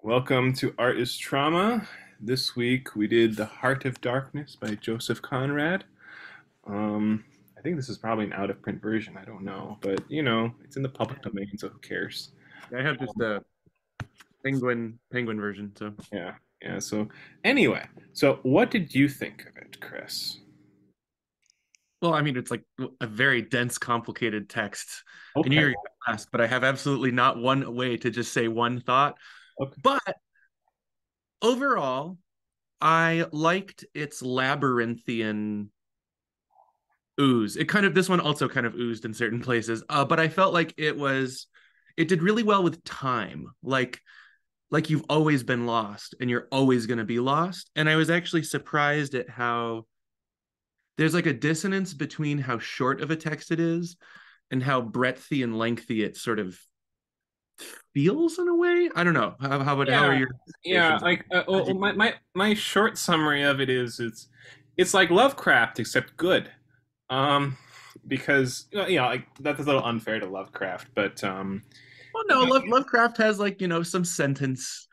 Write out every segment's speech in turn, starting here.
Welcome to Art is Trauma. This week we did The Heart of Darkness by Joseph Conrad. Um, I think this is probably an out of print version. I don't know, but it's in the public domain, so who cares? I have just the penguin version. So, Yeah, yeah. So anyway, so what did you think of it, Chris? well, I mean, it's like a very dense, complicated text. I knew Okay. you were going to ask, but I have absolutely not one way to just say one thought. Okay. But overall, I liked its labyrinthian ooze. This one also kind of oozed in certain places. But I felt like it did really well with time. Like you've always been lost and you're always going to be lost. And I was actually surprised at how there's like a dissonance between how short of a text it is and how breadthy and lengthy it sort of feels in a way. I don't know. How are Yeah, your yeah. observations? Like, How'd you my short summary of it is it's like Lovecraft except good. Um, because like that's a little unfair to Lovecraft, but Well, no, Lovecraft has like, some sentence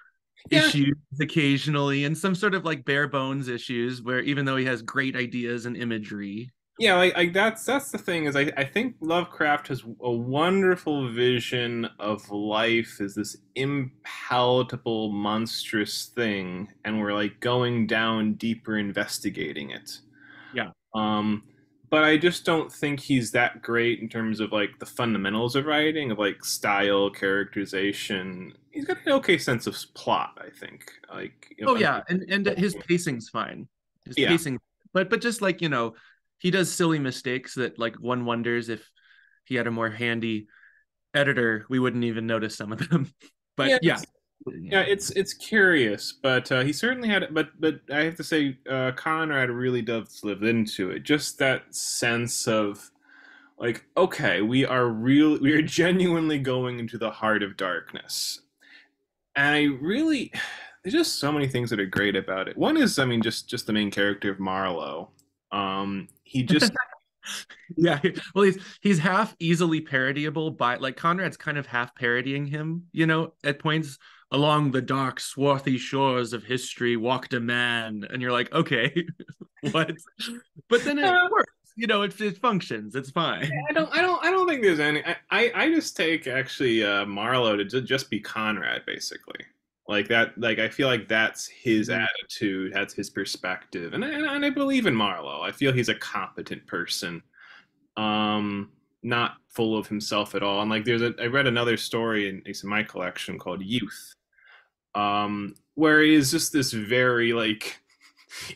yeah, issues occasionally and some sort of like bare bones issues where even though he has great ideas and imagery. yeah. Like that's the thing is I think Lovecraft has a wonderful vision of life as this impalpable, monstrous thing, and we're like going down deeper, investigating it. Yeah. Um, but I just don't think he's that great in terms of like the fundamentals of writing, of like style, characterization. He's got an okay sense of plot, I think. Like, Oh yeah, and his pacing's fine. His yeah, pacing, but just like, he does silly mistakes that like one wonders if he had a more handy editor, we wouldn't even notice some of them. yeah, But yeah, yeah. yeah. It's curious, but he certainly had. But I have to say, Conrad really does live into it. Just that sense of like, okay, we are genuinely going into the heart of darkness. And I really, there's just so many things that are great about it. One is, I mean, just the main character of Marlowe. He just, Yeah. Well, he's half easily parodyable by like Conrad's kind of half parodying him, at points along the dark, swarthy shores of history walked a man, and you're like, okay, what? But then it uh, works, it functions, it's fine. I don't think there's any. I just take actually Marlowe to just be Conrad, basically. Like that, like I feel like that's his Mhm. attitude, that's his perspective, and I believe in Marlowe. I feel he's a competent person, not full of himself at all. And like, I read another story in it's in my collection called Youth, where he is just this very like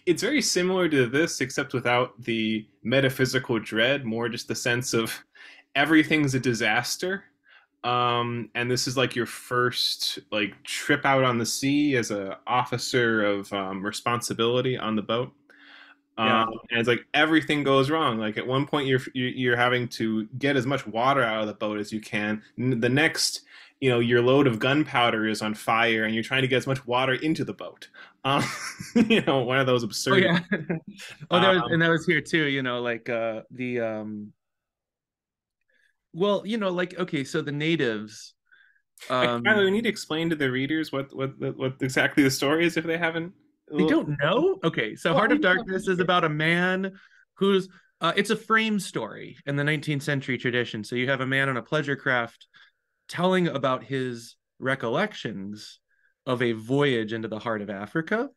it's very similar to this except without the metaphysical dread, more just the sense of everything's a disaster. And this is like your first like trip out on the sea as a officer of responsibility on the boat. Yeah. And it's like everything goes wrong. Like at one point, you're having to get as much water out of the boat as you can. The next, your load of gunpowder is on fire, and you're trying to get as much water into the boat. Um, one of those Oh absurd. yeah. Oh, Um, that was here too, like the well, like, okay, so the natives, by the way, um we need to explain to the readers what exactly the story is if they haven't. they don't know. Okay, so Well, Heart of Darkness is about a man who's it's a frame story in the 19th century tradition. So you have a man on a pleasure craft telling about his recollections of a voyage into the heart of Africa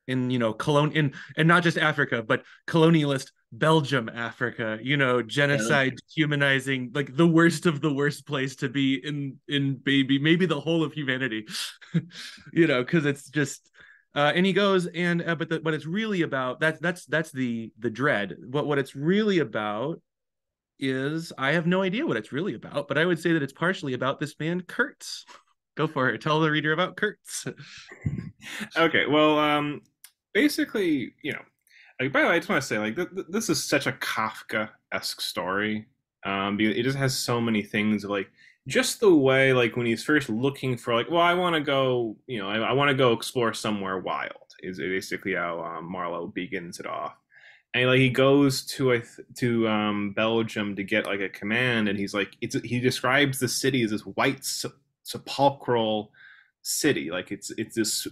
in, in and not just Africa, but colonialist Belgium, Africa, genocide, humanizing, like the worst of the worst place to be in maybe the whole of humanity, because it's just and he goes and but it's really about that's the dread. What it's really about is I have no idea what it's really about, but I would say that it's partially about this man Kurtz. Go for it. Tell the reader about Kurtz. Okay, well, basically, like by the way, I just want to say, like, this is such a Kafka-esque story. Because it just has so many things of like just the way, like when he's first looking for, like, well, I want to go, I want to go explore somewhere wild. Is basically how Marlowe begins it off, and like he goes to Belgium to get like a command, and he's like, he describes the city as this white sepulchral city. Like it's this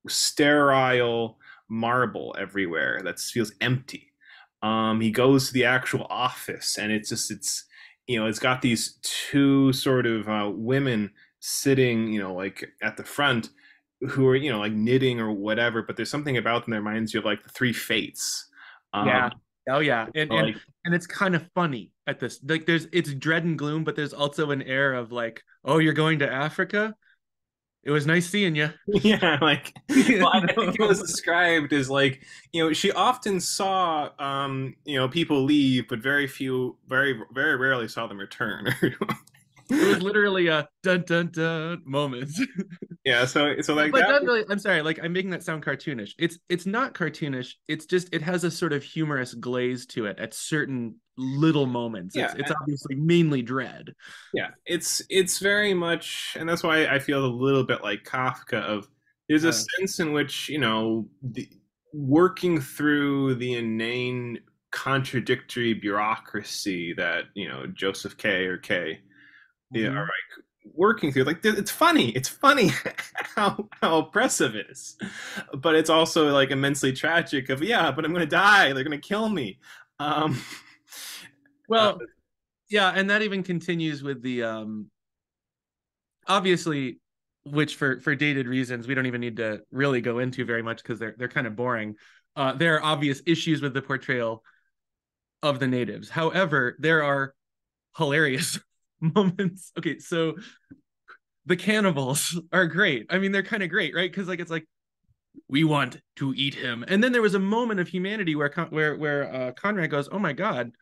sterile marble everywhere that feels empty. He goes to the actual office, and it's it's got these two sort of women sitting, like at the front, who are like knitting or whatever. But there's something about them that reminds you of like the Three Fates. Yeah. Um, Oh yeah. And and like and it's kind of funny at this. Like there's it's dread and gloom, but there's also an air of like, oh, you're going to Africa? It was nice seeing you. yeah, like, You well, I think it was know? described as like, she often saw, people leave, but very rarely saw them return. It was literally a dun dun dun moment. Yeah, so like But that. not really. I'm sorry, like I'm making that sound cartoonish. It's not cartoonish. It's just it has a sort of humorous glaze to it at certain little moments. Yeah, It's obviously mainly dread. yeah, it's very much, and that's why I feel a little bit like Kafka. Of There's a Uh, sense in which working through the inane contradictory bureaucracy that Joseph K or K, yeah, are mhm. like working through. Like, it's funny how oppressive it is, but it's also like immensely tragic. Of, yeah, but I'm gonna die. They're gonna kill me. Um, uh, Well, yeah, and that even continues with the obviously, which for dated reasons we don't even need to really go into very much because they're kind of boring. There are obvious issues with the portrayal of the natives. However, there are hilarious moments. Okay, so the cannibals are great. I mean, they're kind of great, right? Because like it's like we want to eat him, and then there was a moment of humanity where Conrad goes, "Oh my God,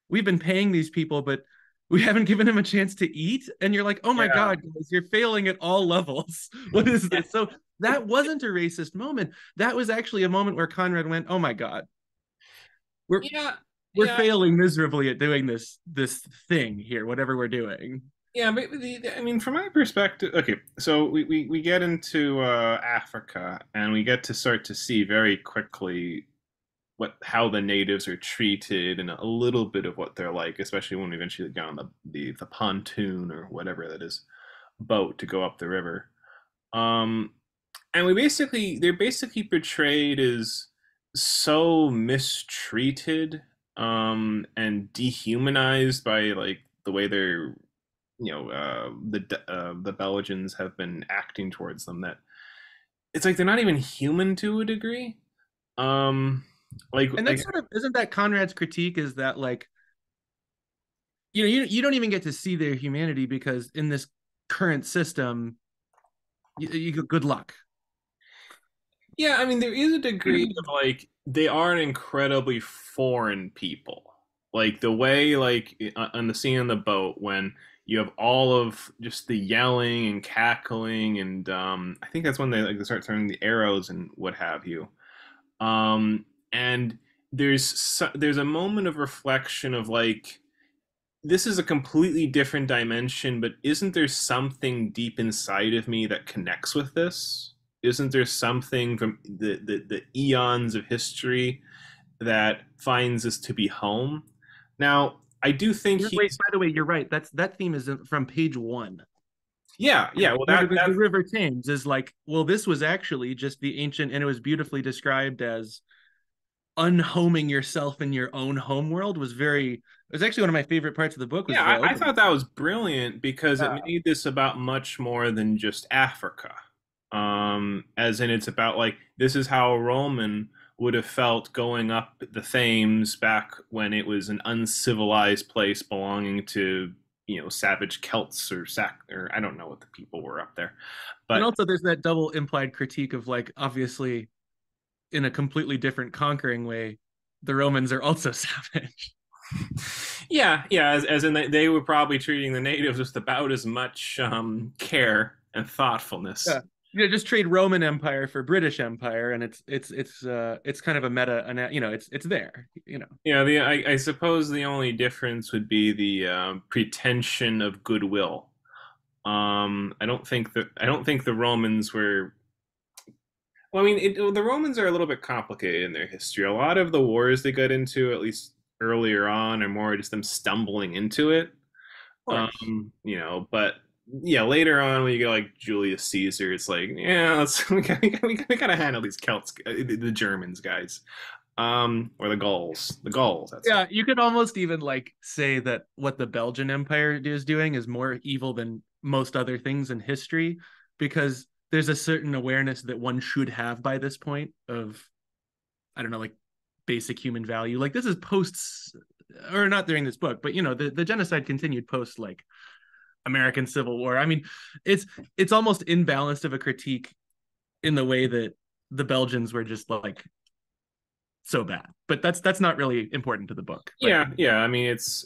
we've been paying these people, but we haven't given him a chance to eat." And you're like, "Oh my yeah, God, guys, you're failing at all levels. What is yeah, this?" So that wasn't a racist moment. That was actually a moment where Conrad went, "Oh my God, we're yeah, we're yeah. failing miserably at doing this thing here, whatever we're doing." Yeah, but I mean, from my perspective, okay, so we get into Africa, and we get to start to see very quickly how the natives are treated, and a little bit of what they're like, especially when we eventually get on the pontoon or whatever that is, boat to go up the river. Um, and they're basically portrayed as so mistreated, and dehumanized by like the way the Belgians have been acting towards them, that it's like they're not even human to a degree. Um, like And that's sort of isn't that Conrad's critique is that like you don't even get to see their humanity because in this current system, you good luck. Yeah, I mean, there is a degree of like they are an incredibly foreign people. Like the way, like on the scene on the boat when you have all of just the yelling and cackling, and I think that's when they start throwing the arrows and what have you. And there's a moment of reflection of like, this is a completely different dimension, but isn't there something deep inside of me that connects with this? Isn't there something from the eons of history that finds us to be home? Now, I do think Wait, he's, by the way, you're right. That theme is from page one. yeah, yeah. Well, Where the River Thames is like, well, this was actually just the ancient, and it was beautifully described as unhoming yourself in your own home world was very. It was actually one of my favorite parts of the book was yeah, the I opening. thought that was brilliant because it Yeah. made this about much more than just Africa. As in, it's about like, this is how a Roman would have felt going up the Thames back when it was an uncivilized place belonging to savage Celts or or I don't know what the people were up there, And but also, there's that double implied critique of like, obviously, in a completely different conquering way, the Romans are also savage. yeah, yeah, as in they were probably treating the natives with about as much care and thoughtfulness. Yeah. Just trade Roman Empire for British Empire, and it's kind of a meta, it's there, Yeah, I suppose the only difference would be the pretension of goodwill. I don't think the Romans were. Well, I mean, the Romans are a little bit complicated in their history. A lot of the wars they got into, at least earlier on, are more just them stumbling into it. Of course. But yeah, later on when you get like Julius Caesar, it's like, yeah, let's, we gotta handle these Celts, the Germans, guys, or the Gauls. That's it. Yeah, you could almost even like say that what the Belgian Empire is doing is more evil than most other things in history because there's a certain awareness that one should have by this point of I don't know, like basic human value. Like this is posts or not during this book, but you know, the genocide continued post like American Civil War. I mean, it's it's almost imbalanced of a critique in the way that the Belgians were just like so bad. But that's not really important to the book. But Yeah, yeah. I mean, it's,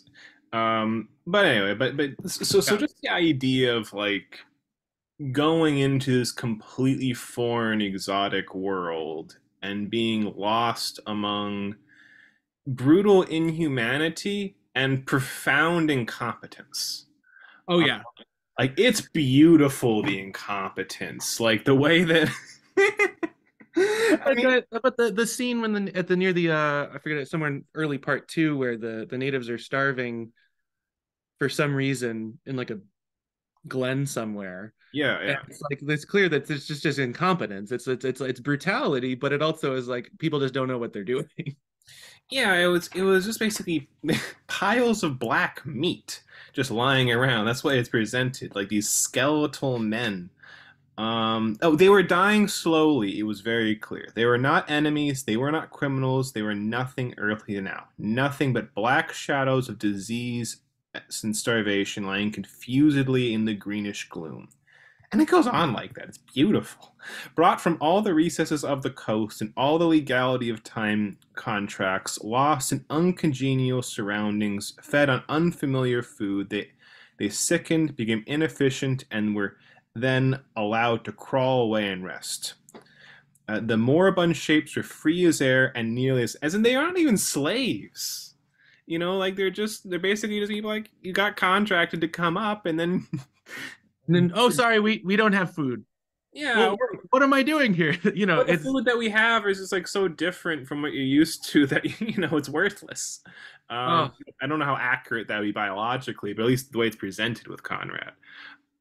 but anyway, so yeah. just the idea of like going into this completely foreign, exotic world and being lost among brutal inhumanity and profound incompetence. Oh yeah. Like it's beautiful the incompetence, like the way that I Like mean, but the scene when the at the near the I forget it somewhere in early part two where the natives are starving for some reason in like a glen somewhere. yeah, And yeah. it's like it's clear that it's just incompetence. It's brutality, but it also is like people just don't know what they're doing. Yeah, it was just basically piles of black meat just lying around. That's why it's presented like these skeletal men. Oh, they were dying slowly. It was very clear. They were not enemies. They were not criminals. They were nothing earthly now. Nothing but black shadows of disease and starvation lying confusedly in the greenish gloom. And it goes on like that. It's beautiful. Brought from all the recesses of the coast and all the legality of time contracts, lost in uncongenial surroundings, fed on unfamiliar food, they sickened, became inefficient, and were then allowed to crawl away and rest. The moribund shapes were free as air and nearly as in they aren't even slaves. You know, like they're basically just people like you got contracted to come up and then And then oh sorry, we don't have food. yeah, Well, what am I doing here? You know, but the it's food that we have is just like so different from what you're used to that you know it's worthless. oh I don't know how accurate that would be biologically, but at least the way it's presented with Conrad.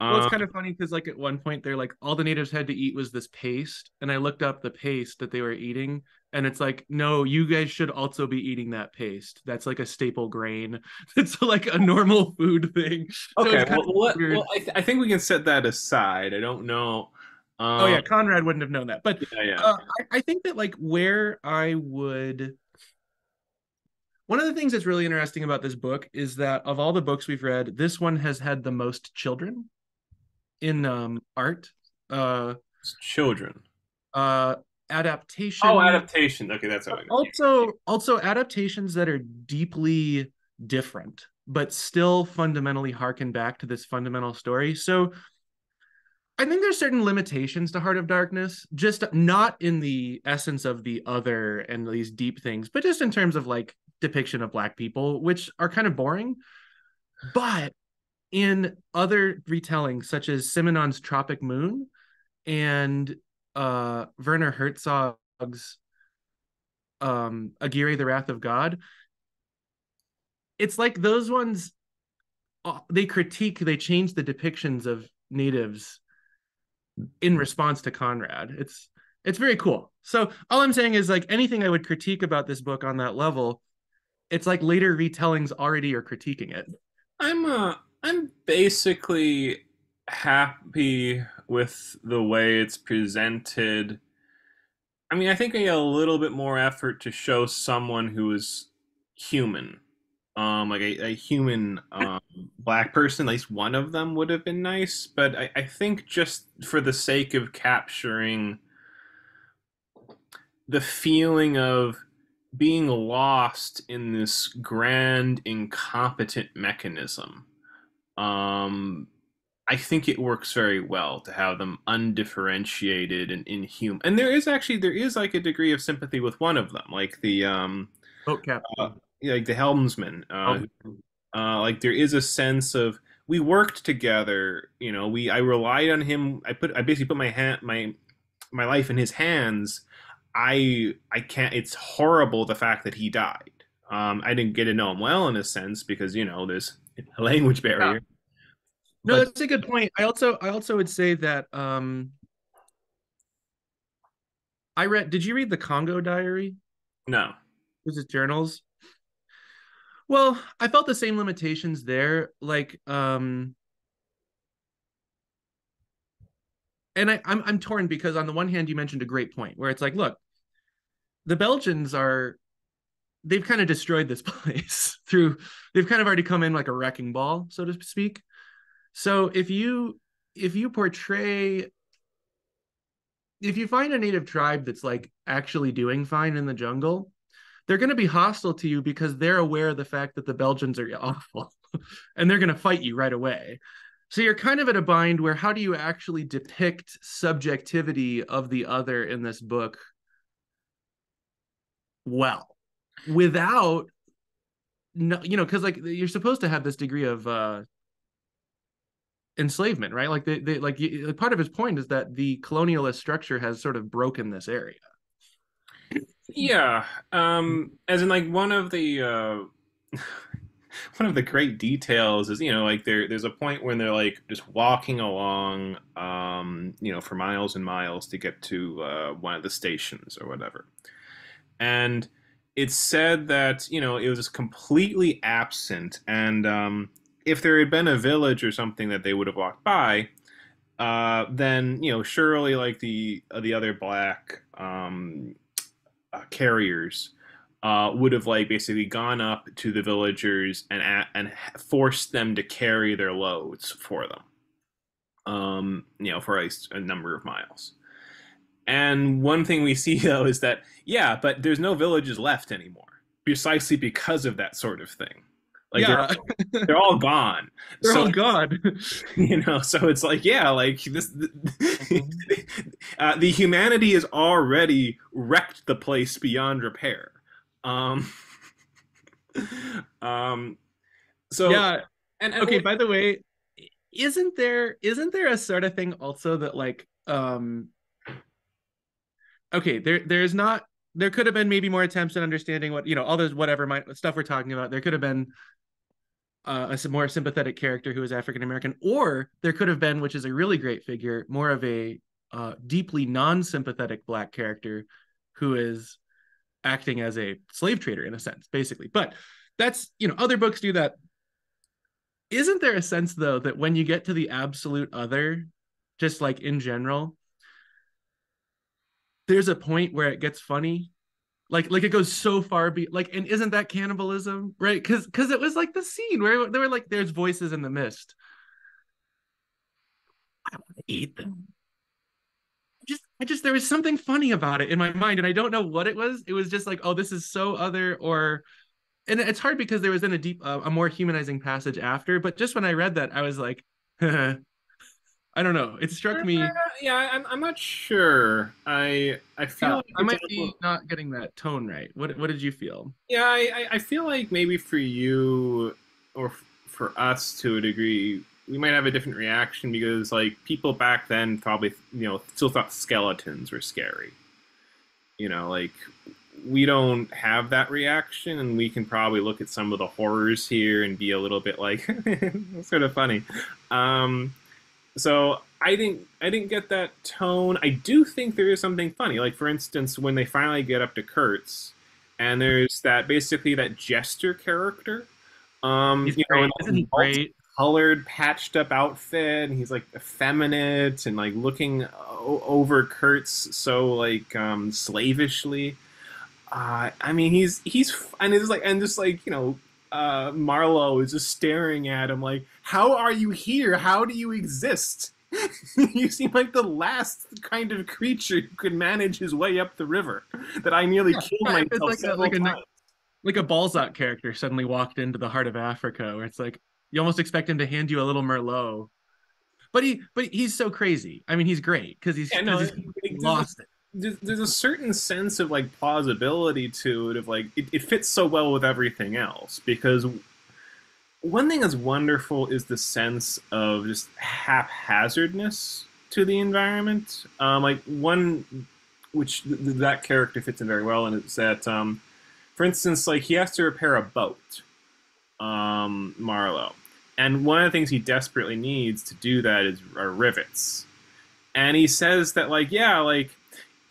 well, it's Um, kind of funny because like at one point they're like all the natives had to eat was this paste, and I looked up the paste that they were eating, and it's like, no, you guys should also be eating that paste. That's like a staple grain. It's like a normal food thing. So okay, it's kind of well, weird. I think we can set that aside. I don't know. Oh Um, yeah, Conrad wouldn't have known that. But yeah, yeah. I think that like where I would one of the things that's really interesting about this book is that of all the books we've read, this one has had the most children in art. Uh It's children. uh Oh, adaptation adaptation. Okay, that's how I know. also adaptations that are deeply different but still fundamentally harken back to this fundamental story. So I think there's certain limitations to Heart of Darkness, just not in the essence of the other and these deep things, but just in terms of like depiction of black people, which are kind of boring. But in other retellings, such as Simenon's Tropic Moon and Werner Herzog's Aguirre, the Wrath of God, it's like those ones they critique, they change the depictions of natives in response to Conrad. It's very cool. So all I'm saying is like anything I would critique about this book on that level, it's like later retellings already are critiquing it. I'm basically happy with the way it's presented. I mean, I think I need a little bit more effort to show someone who is human. Like a human black person, at least one of them would have been nice. But I think just for the sake of capturing the feeling of being lost in this grand, incompetent mechanism, um, I think it works very well to have them undifferentiated and inhuman. And there is like a degree of sympathy with one of them, like the Boat uh, captain. yeah, like the helmsman. Um, Like there is a sense of we worked together. You know, we I relied on him. I basically put my life in his hands. I can't. It's horrible the fact that he died. I didn't get to know him well in a sense because you know there's a language yeah. barrier. No, But that's a good point. I also would say that I read did you read the Congo Diary? no. Was it journals? Well, I felt the same limitations there. And I'm torn because on the one hand, you mentioned a great point where it's like, look, the Belgians are they've kind of destroyed this place through they've kind of already come in like a wrecking ball, so to speak. So if you portray if you find a native tribe that's like actually doing fine in the jungle, they're going to be hostile to you because they're aware of the fact that the Belgians are awful and they're going to fight you right away. So you're kind of at a bind where how do you actually depict subjectivity of the other in this book well without no, because like you're supposed to have this degree of enslavement, right? Like they like part of his point is that the colonialist structure has sort of broken this area. Yeah, as in like one of the great details is like there's a point when they're like just walking along for miles and miles to get to one of the stations or whatever. And it's said that it was just completely absent, and if there had been a village or something that they would have walked by, then surely like the other black carriers would have like basically gone up to the villagers and forced them to carry their loads for them, for a number of miles. And one thing we see though is that but there's no villages left anymore, precisely because of that sort of thing. Like Yeah, they're all gone. they're So all gone. so it's like like this Mhm. the humanity has already wrecked the place beyond repair. Um um so Yeah. and Okay, by the way, isn't there a sort of thing also that like okay, there's not there could have been maybe more attempts at understanding what all those whatever stuff we're talking about. There could have been a more sympathetic character who was African American, or there could have been, which is a really great figure, more of a deeply non-sympathetic black character who is acting as a slave trader in a sense, basically. But that's other books do that. Isn't there a sense though that when you get to the absolute other, just like in general, there's a point where it gets funny, like it goes so far like, and isn't that cannibalism, right? Because it was like the scene where they were like there's voices in the mist. I want to eat them. I just there was something funny about it in my mind and I don't know what it was. It was just like, oh, this is so other. Or and it's hard because there was in a more humanizing passage after, but just when I read that I was like I don't know, it struck me. yeah, I'm not sure. I feel Yeah, like, for I might be example, not getting that tone right. What did you feel? I feel like maybe for you or for us to a degree, we might have a different reaction because like people back then probably still thought skeletons were scary. Like we don't have that reaction, and we can probably look at some of the horrors here and be a little bit like sort of funny. Um, so I didn't get that tone. I do think there is something funny. Like for instance, when they finally get up to Kurtz, and there's that basically that jester character, He's in great. Isn't like he great? multicolored, patched up outfit, and he's like effeminate and like looking over Kurtz so like slavishly. I mean, he's and it's like and just like Marlowe is just staring at him like, "How are you here? How do you exist? You seem like the last kind of creature who could manage his way up the river. That I nearly Yeah, killed yeah, if it's myself like several times." a Balzac character suddenly walked into the heart of Africa, where it's like you almost expect him to hand you a little Merlot, but he's so crazy. I mean, he's great because Yeah, no, he's like, lost it. there's a certain sense of like plausibility to it, of like it fits so well with everything else because one thing that's wonderful is the sense of just haphazardness to the environment. Like one, which that character fits in very well, and it's that, for instance, like he has to repair a boat, Marlowe, And one of the things he desperately needs to do that is are rivets. And he says that like, yeah, like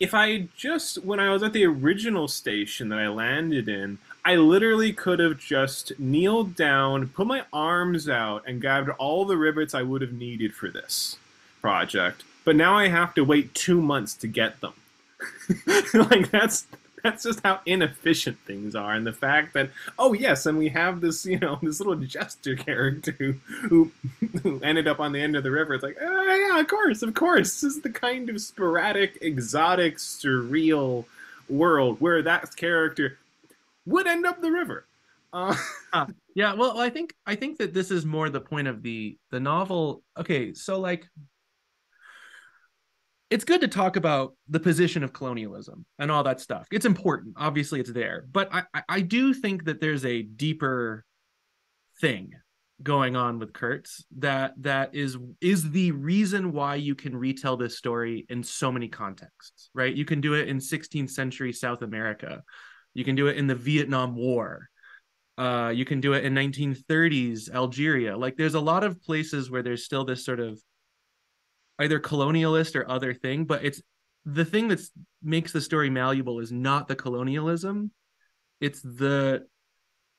if I just when I was at the original station that I landed in, I literally could have just kneeled down, put my arms out, and grabbed all the rivets I would have needed for this project. But now I have to wait 2 months to get them. Like that's just how inefficient things are, and the fact that oh yes, and we have this this little jester character who ended up on the end of the river. It's like yeah, of course, this is the kind of sporadic, exotic, surreal world where that character would end up the river. Uh, Yeah, well, I think that this is more the point of the novel. Okay, so like it's good to talk about the position of colonialism and all that stuff. It's important. Obviously, it's there. But I do think that there's a deeper thing going on with Kurtz that is the reason why you can retell this story in so many contexts, right? You can do it in 16th century South America. You can do it in the Vietnam War. You can do it in 1930s Algeria. Like there's a lot of places where there's still this sort of either colonialist or other thing, but it's the thing that makes the story malleable is not the colonialism. It's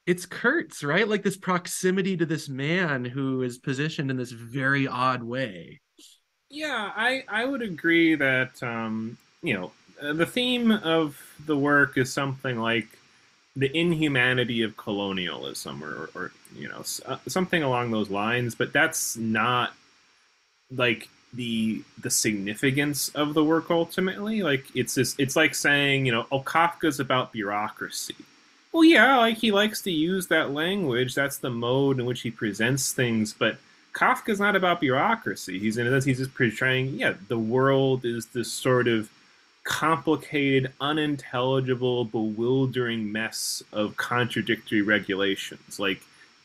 it's Kurtz, right? Like this proximity to this man who is positioned in this very odd way. yeah, I would agree that the theme of the work is something like the inhumanity of colonialism, or something along those lines. But that's not like the significance of the work ultimately. Like it's like saying oh, Kafka's about bureaucracy. Well, yeah, like he likes to use that language. That's the mode in which he presents things. But Kafka's not about bureaucracy. He's just portraying, yeah, the world is this sort of complicated, unintelligible, bewildering mess of contradictory regulations. Like,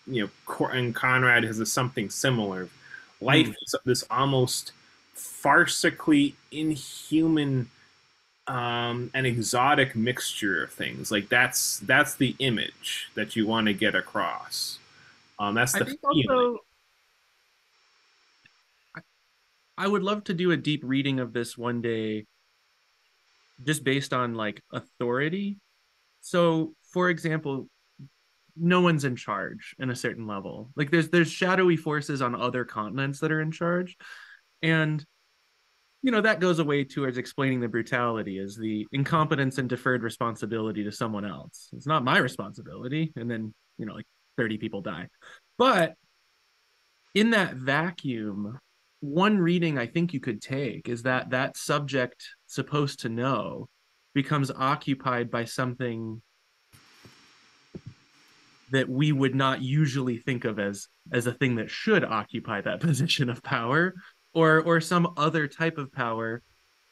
and Conrad has something similar. Life Mm. is this almost farcically inhuman an exotic mixture of things. Like that's the image that you want to get across. That's I the think feeling. also I would love to do a deep reading of this one day, just based on like authority. So, for example, no one's in charge in a certain level. Like there's shadowy forces on other continents that are in charge, and that goes away towards explaining the brutality as the incompetence and deferred responsibility to someone else. It's not my responsibility, and then like 30 people die. But in that vacuum, one reading I think you could take is that that subject supposed to know becomes occupied by something that we would not usually think of as a thing that should occupy that position of power, or some other type of power,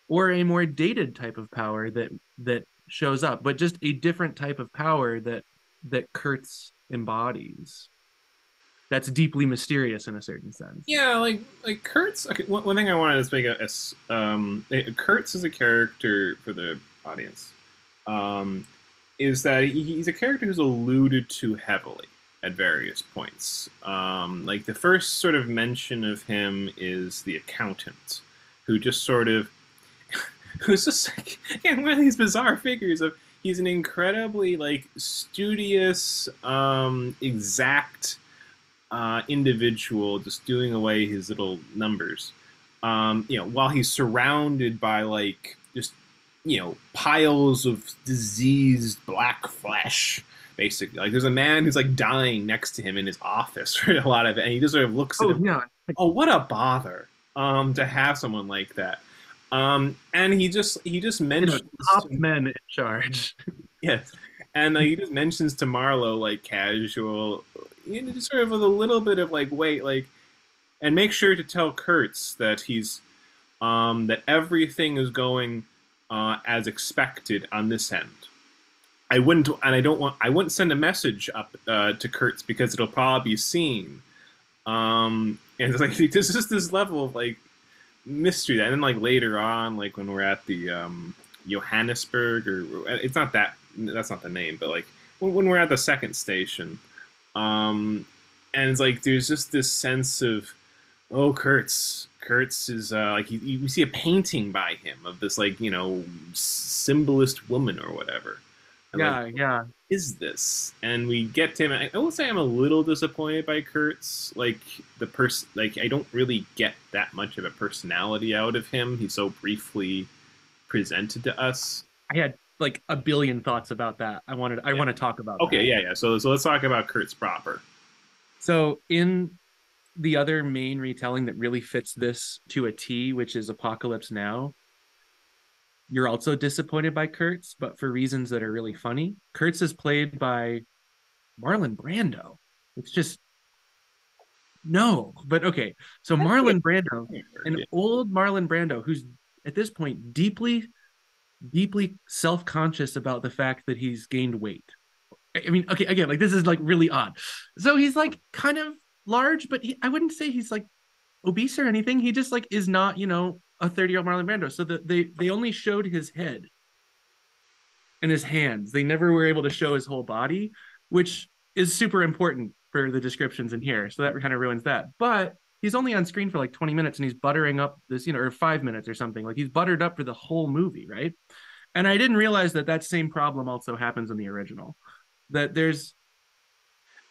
or a more dated type of power that shows up, but just a different type of power that Kurtz embodies, that's deeply mysterious in a certain sense. Yeah, like Kurtz. Okay, one thing I wanted to make Kurtz is a character for the audience. Um, is that he's a character who's alluded to heavily at various points. Like the first sort of mention of him is the accountant, who just sort of who's just like again one of these bizarre figures of he's an incredibly like studious, exact individual, just doing away his little numbers. While he's surrounded by like just piles of diseased black flesh. Basically, like there's a man who's like dying next to him in his office for a lot of it, and he just sort of looks at Oh him. yeah. Oh, what a bother! To have someone like that. And he just mentions Top men in charge. yes, and he just mentions to Marlowe like casual, just sort of with a little bit of like wait, like, and make sure to tell Kurtz that that everything is going as expected on this end. I wouldn't, and I don't want, I wouldn't send a message up to Kurtz because it'll probably be seen. And it's like there's just this level of like mystery that, and then like later on, like when we're at the Johannesburg, or it's not that's not the name, but like when we're at the second station, um, and it's like there's just this sense of, oh, Kurtz is like you see a painting by him of this, like, symbolist woman or whatever, and like, Yeah, yeah. is this? And we get to him. I will say I'm a little disappointed by Kurtz. Like the person, like I don't really get that much of a personality out of him. He's so briefly presented to us. I had like a billion thoughts about that. I Yeah. want to talk about Okay, that. yeah, yeah. So let's talk about Kurtz proper. So in the other main retelling that really fits this to a T, which is Apocalypse Now, you're also disappointed by Kurtz, but for reasons that are really funny. Kurtz is played by Marlon Brando. It's just no, but okay. So Marlon Brando, an Yeah. old Marlon Brando, who's at this point deeply, deeply self-conscious about the fact that he's gained weight. I mean, okay, again, like this is like really odd. So he's like kind of large, but I wouldn't say he's like obese or anything. He just like is not, a 30-year-old Marlon Brando. So they only showed his head and his hands. They never were able to show his whole body, which is super important for the descriptions in here. So that kind of ruins that. But he's only on screen for like 20 minutes and he's buttering up this, or 5 minutes or something. Like he's buttered up for the whole movie, right? And I didn't realize that that same problem also happens in the original. That there's,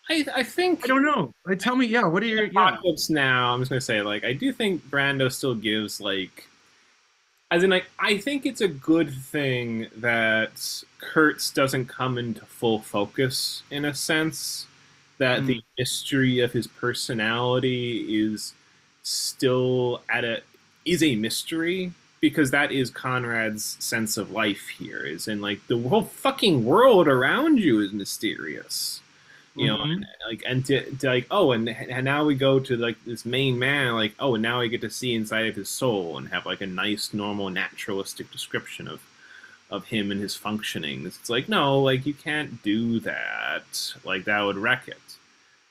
I I think don't know. Like, tell me, yeah, what are your, yeah. Apocalypse Now. I'm just gonna say, like, I do think Brando still gives, like, as in, like, I think it's a good thing that Kurtz doesn't come into full focus in a sense, that the Mm, mystery of his personality is still is a mystery, because that is Conrad's sense of life here, is in, like, the whole fucking world around you is mysterious. mm-hmm. And, like, and to like, oh, and now we go to, like, this main man, like, oh, and now we get to see inside of his soul and have, like, a nice normal naturalistic description of him and his functioning. It's like, no, like, you can't do that, like, that would wreck it.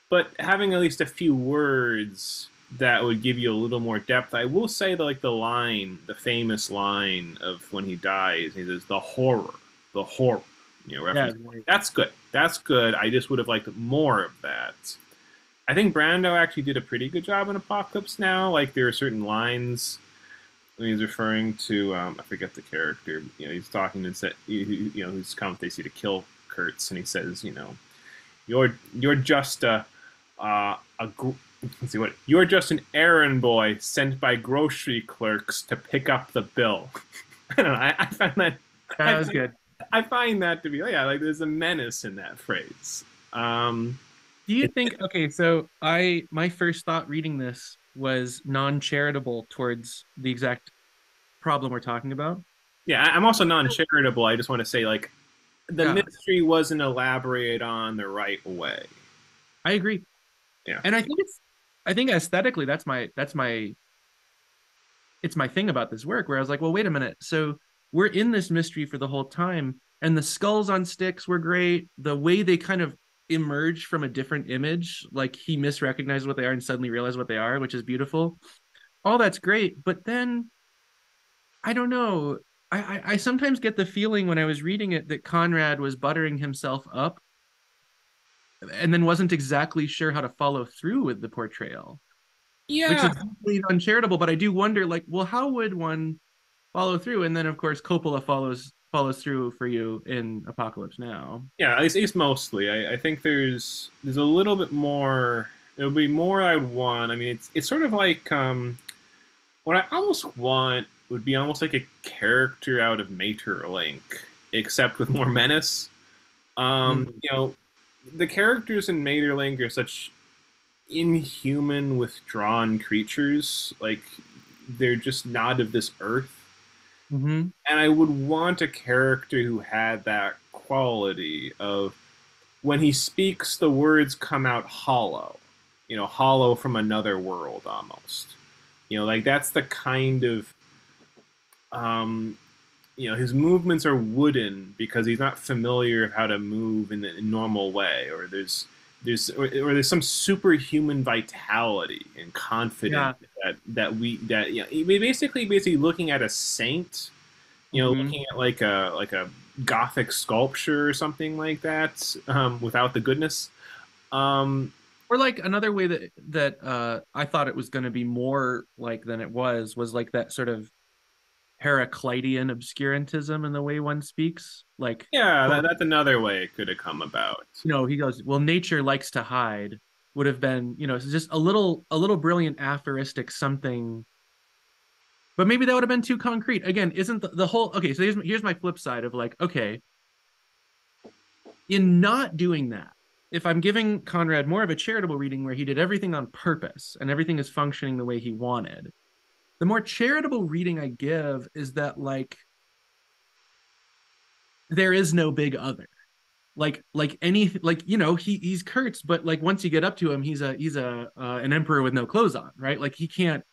But having at least a few words that would give you a little more depth. I will say that, like, the famous line of when he dies, he says, the horror, Yeah, reference. right. That's good. That's good. I just would have liked more of that. I think Brando actually did a pretty good job in Apocalypse Now. Like, there are certain lines when he's referring to, I forget the character. He's talking and said, who's come they see to kill Kurtz, and he says, you're just let's see what you're just an errand boy sent by grocery clerks to pick up the bill. I don't know. I find that That I was good. I find that to be, yeah, like, there's a menace in that phrase. Do you It, think, okay, so my first thought reading this was non-charitable towards the exact problem we're talking about. yeah, I'm also non-charitable. I just want to say, like, the Yeah, mystery wasn't elaborated on the right way. I agree. Yeah. And I think aesthetically it's my thing about this work where I was like, well, wait a minute. So we're in this mystery for the whole time, and the skulls on sticks were great. The way they kind of emerge from a different image, like he misrecognizes what they are and suddenly realizes what they are, which is beautiful. All that's great, but then I don't know. I sometimes get the feeling when I was reading it that Conrad was buttering himself up and then wasn't exactly sure how to follow through with the portrayal, which Yeah, is really uncharitable. But I do wonder, like, well, how would one follow through? And then, of course, Coppola follows through for you in Apocalypse Now. yeah. At least mostly. I think there's a little bit more. There'll be more I'd want. I mean, it's sort of like, what I almost want would be almost like a character out of Link, except with more menace. Mm. The characters in Link are such inhuman, withdrawn creatures. Like, they're just not of this earth. Mm-hmm. And I would want a character who had that quality of, when he speaks, the words come out hollow. Hollow from another world almost. Like, that's the kind of, um, his movements are wooden because he's not familiar of how to move in the normal way, or or there's some superhuman vitality and confidence Yeah. basically looking at a saint, Mm-hmm. looking at, like a gothic sculpture or something like that, without the goodness. Um, Or like another way that I thought it was going to be more like than it was like that sort of Heraclitean obscurantism in the way one speaks. Like, Yeah, quote, that's another way it could have come about. he goes, "Well, nature likes to hide." Would have been, it's just a little brilliant aphoristic something, but maybe that would have been too concrete. Again, isn't the whole okay? So here's my flip side of like, okay, in not doing that, if I'm giving Conrad more of a charitable reading where he did everything on purpose and everything is functioning the way he wanted, the more charitable reading I give is that like there is no big other. Like any like he's Kurtz, but like once you get up to him, he's a an emperor with no clothes on, right? Like he can't,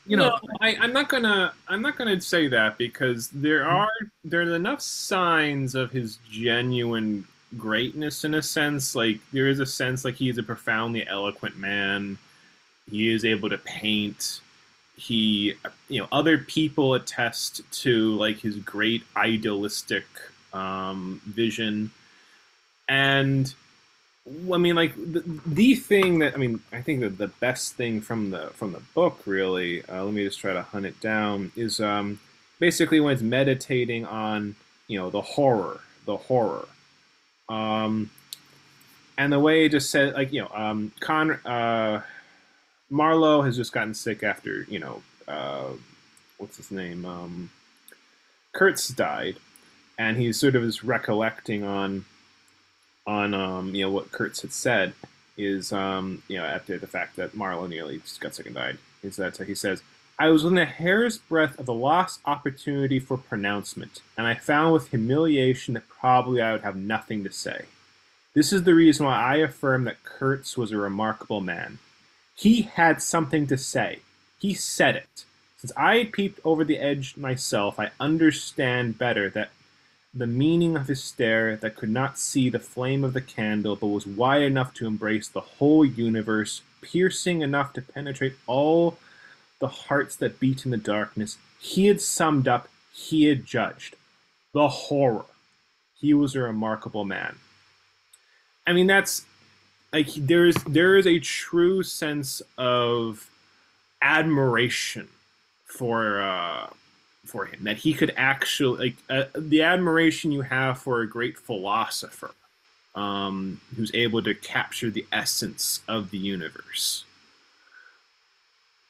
you No, know. I'm not gonna say that because there's enough signs of his genuine greatness in a sense. Like there is a sense like he is a profoundly eloquent man. He is able to paint. He, other people attest to like his great idealistic vision, and I mean, like the thing that I think that the best thing from the book, really. Let me just try to hunt it down. Is basically when it's meditating on the horror, um, and the way it just said like Marlowe has just gotten sick after what's his name Kurtz died, and he's sort of just recollecting on what Kurtz had said is after the fact that Marlowe nearly just got sick and died is that he says, I was within a hair's breadth of the lost opportunity for pronouncement, and I found with humiliation that probably I would have nothing to say. This is the reason why I affirm that Kurtz was a remarkable man. He had something to say. He said it. Since I had peeped over the edge myself, I understand better that the meaning of his stare that could not see the flame of the candle, but was wide enough to embrace the whole universe, piercing enough to penetrate all the hearts that beat in the darkness. He had summed up, he had judged. The horror. He was a remarkable man. I mean, that's like there is a true sense of admiration for for him that he could actually the admiration you have for a great philosopher who's able to capture the essence of the universe.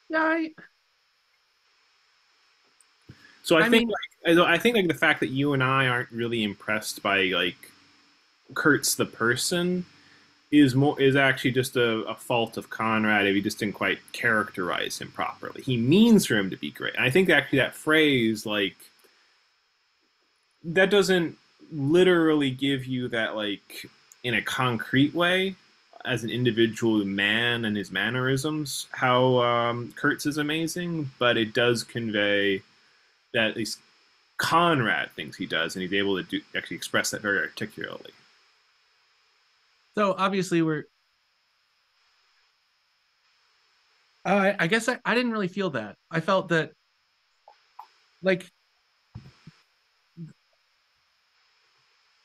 Yeah, So I I think mean, like the fact that you and I aren't really impressed by like Kurtz the person is actually just a fault of Conrad if he just didn't quite characterize him properly. He means for him to be great. And I think actually that phrase like that doesn't literally give you that like in a concrete way as an individual man and his mannerisms how Kurtz is amazing, but it does convey that at least Conrad thinks he does, and he's able to actually express that very articulately. so obviously we're. I guess I didn't really feel that. I felt that like,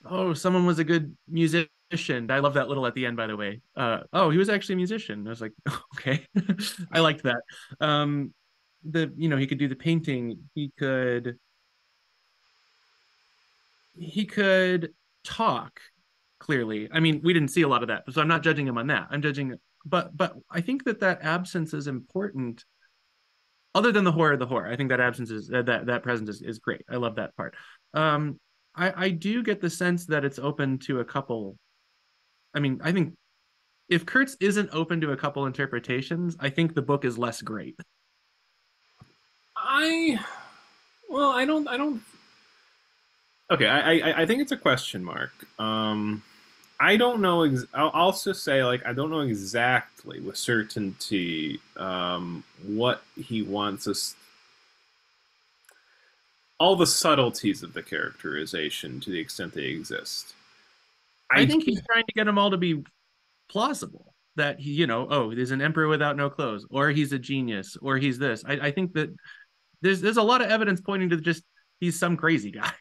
oh, someone was a good musician. I love that little at the end, by the way. Oh, he was actually a musician. I was like, okay, I liked that. Um, he could do the painting. He could talk clearly. I mean, we didn't see a lot of that, so I'm not judging him on that. I'm judging, but I think that absence is important. Other than the horror, I think that absence is that presence is great. I love that part. Um, I do get the sense that it's open to a couple. I mean, I think if Kurtz isn't open to a couple interpretations, I think the book is less great. I well, I don't. Okay, I think it's a question mark. I don't know. I'll also say like I don't know exactly with certainty what he wants us. All the subtleties of the characterization to the extent they exist. I I think he's trying to get them all to be plausible. That oh, there's an emperor without no clothes, or he's a genius, or he's this. I think that there's a lot of evidence pointing to just he's some crazy guy.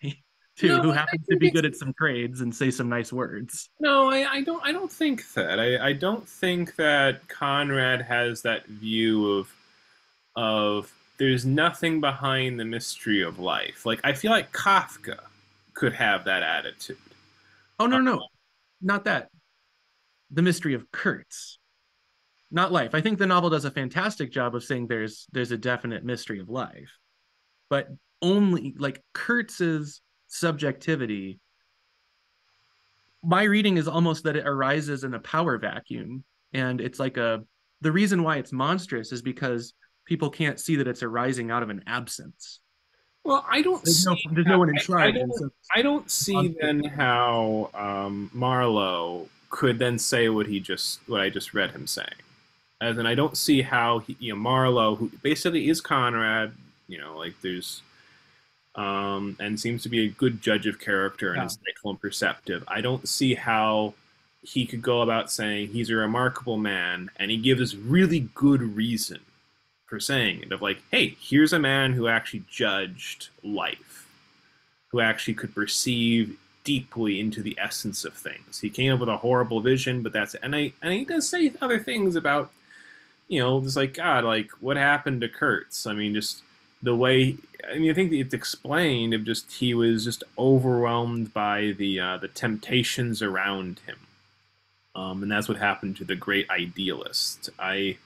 too, No, who I happens to think be it's good at some trades and say some nice words. no, I don't think that. I don't think that Conrad has that view of there's nothing behind the mystery of life. Like I feel like Kafka could have that attitude. Oh Uh, no, no, no, not that. The mystery of Kurtz, not life. I think the novel does a fantastic job of saying there's a definite mystery of life, but only like Kurtz's subjectivity. My reading is almost that it arises in a power vacuum, and it's like a the reason why it's monstrous is because people can't see that it's arising out of an absence. well, I don't There's see. no one in I charge, and don't. so I don't it's see monstrous. then how Marlowe could then say what I just read him saying. As in, I don't see how Marlowe, who basically is Conrad, like there's and seems to be a good judge of character and Yeah. insightful and perceptive. I don't see how he could go about saying he's a remarkable man, and he gives really good reason for saying it. Of like, hey, here's a man who actually judged life, who actually could perceive deeply into the essence of things. He came up with a horrible vision, but that's it. And he does say other things about just like God, like what happened to Kurtz. I mean, just the way. I mean, I think it's explained of just he was just overwhelmed by the temptations around him, and that's what happened to the great idealist. I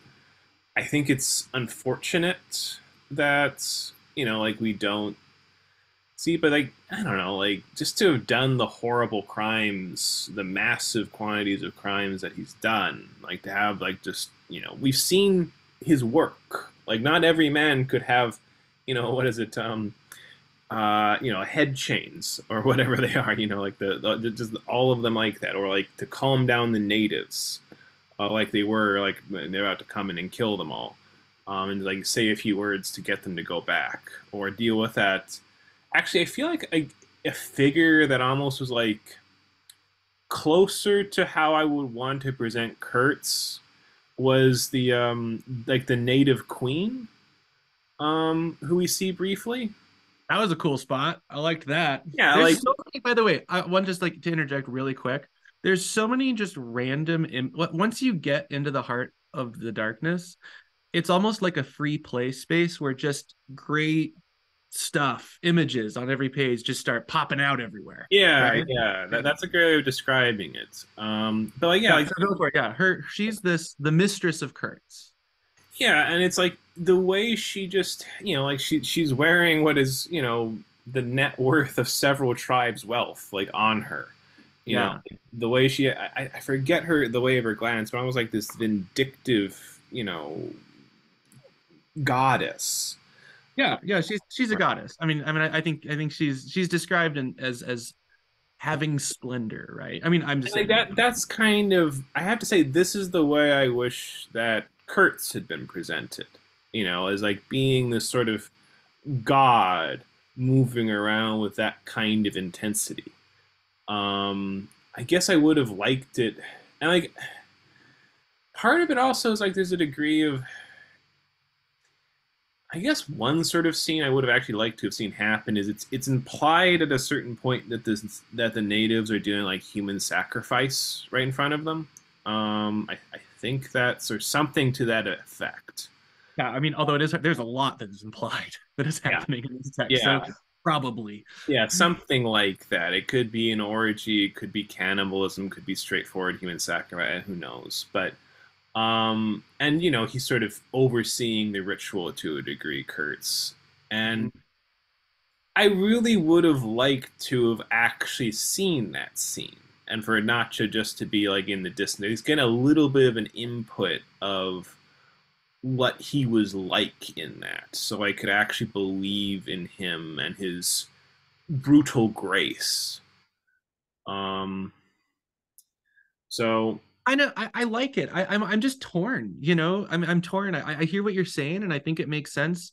think it's unfortunate that like we don't see, but like I don't know, like just to have done the horrible crimes, the massive quantities of crimes that he's done, like to have like just we've seen his work. Like not every man could have, what is it, head chains or whatever they are, like the just all of them like that, or like to calm down the natives, like they were like they're about to come in and kill them all, and like say a few words to get them to go back or deal with that. Actually, I feel like a figure that almost was like closer to how I would want to present Kurtz was the like the native queen, who we see briefly. That was a cool spot. I liked that. Yeah, There's like so many, by the way, I want just like to interject really quick. There's so many just random once you get into the heart of the darkness, it's almost like a free play space where just great stuff, images on every page just start popping out everywhere. yeah, Right? yeah, that's a great way of describing it. But like yeah, Yeah, like so go for it. Yeah, she's the mistress of Kurtz. yeah, and it's like the way she just like she's wearing what is the net worth of several tribes' wealth like on her. You know, Yeah. the way I forget the way of her glance, but almost like this vindictive, goddess. Yeah, yeah, she's a goddess. I think she's described as having splendor, right? I mean, I'm just And like saying. that's kind of I have to say this is the way I wish that Kurtz had been presented. As like being this sort of god moving around with that kind of intensity. I guess I would have liked it, and like part of it also is like there's a degree of I guess one sort of scene I would have actually liked to have seen happen is it's implied at a certain point that the natives are doing like human sacrifice right in front of them. I think that's or something to that effect. Yeah, I mean, although there's a lot that is implied that is Yeah, happening in this text, so yeah, probably. yeah, something like that. It could be an orgy, it could be cannibalism, could be straightforward human sacrifice. Who knows? But and he's sort of overseeing the ritual to a degree, Kurtz. And I really would have liked to have actually seen that scene. And for Nacho just to be like in the distance, he's getting a little bit of an input of what he was like in that. So I could actually believe in him and his brutal grace. Um so I know I like it. I'm just torn, I'm torn. I hear what you're saying, and I think it makes sense.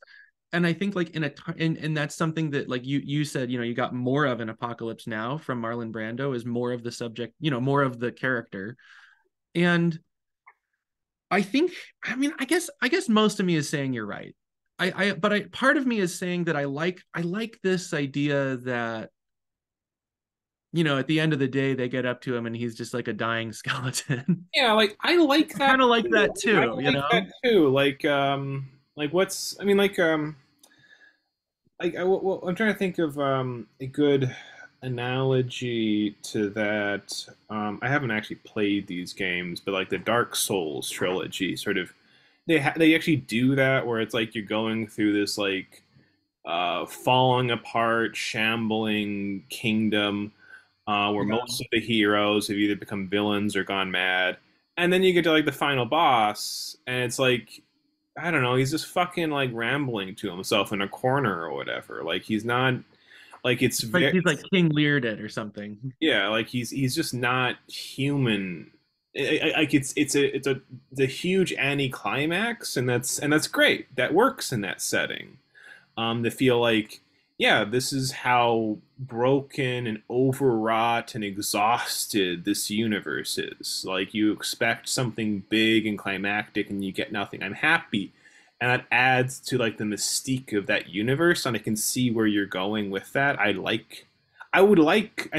And I think like and that's something that like you said, you got more of an apocalypse now from Marlon Brando is more of the subject, more of the character. And I think, I guess most of me is saying you're right. But part of me is saying that I like this idea that at the end of the day, they get up to him and he's just like a dying skeleton. Yeah, like I like I that kind of like too. that I too, like that too. Like what's I mean well, I'm trying to think of a good analogy to that. I haven't actually played these games, but like the Dark Souls trilogy, sort of, they actually do that where it's like you're going through this like falling apart, shambling kingdom where Yeah. most of the heroes have either become villains or gone mad, and then you get to like the final boss, and it's like I don't know, he's just fucking like rambling to himself in a corner or whatever. Like he's not like it's Like very he's like King Leared it or something. yeah, like he's just not human. Like it's a huge anticlimax, and that's great. That works in that setting. To feel like yeah, this is how broken and overwrought and exhausted this universe is. Like you expect something big and climactic and you get nothing. I'm happy. And that adds to like the mystique of that universe, and I can see where you're going with that. I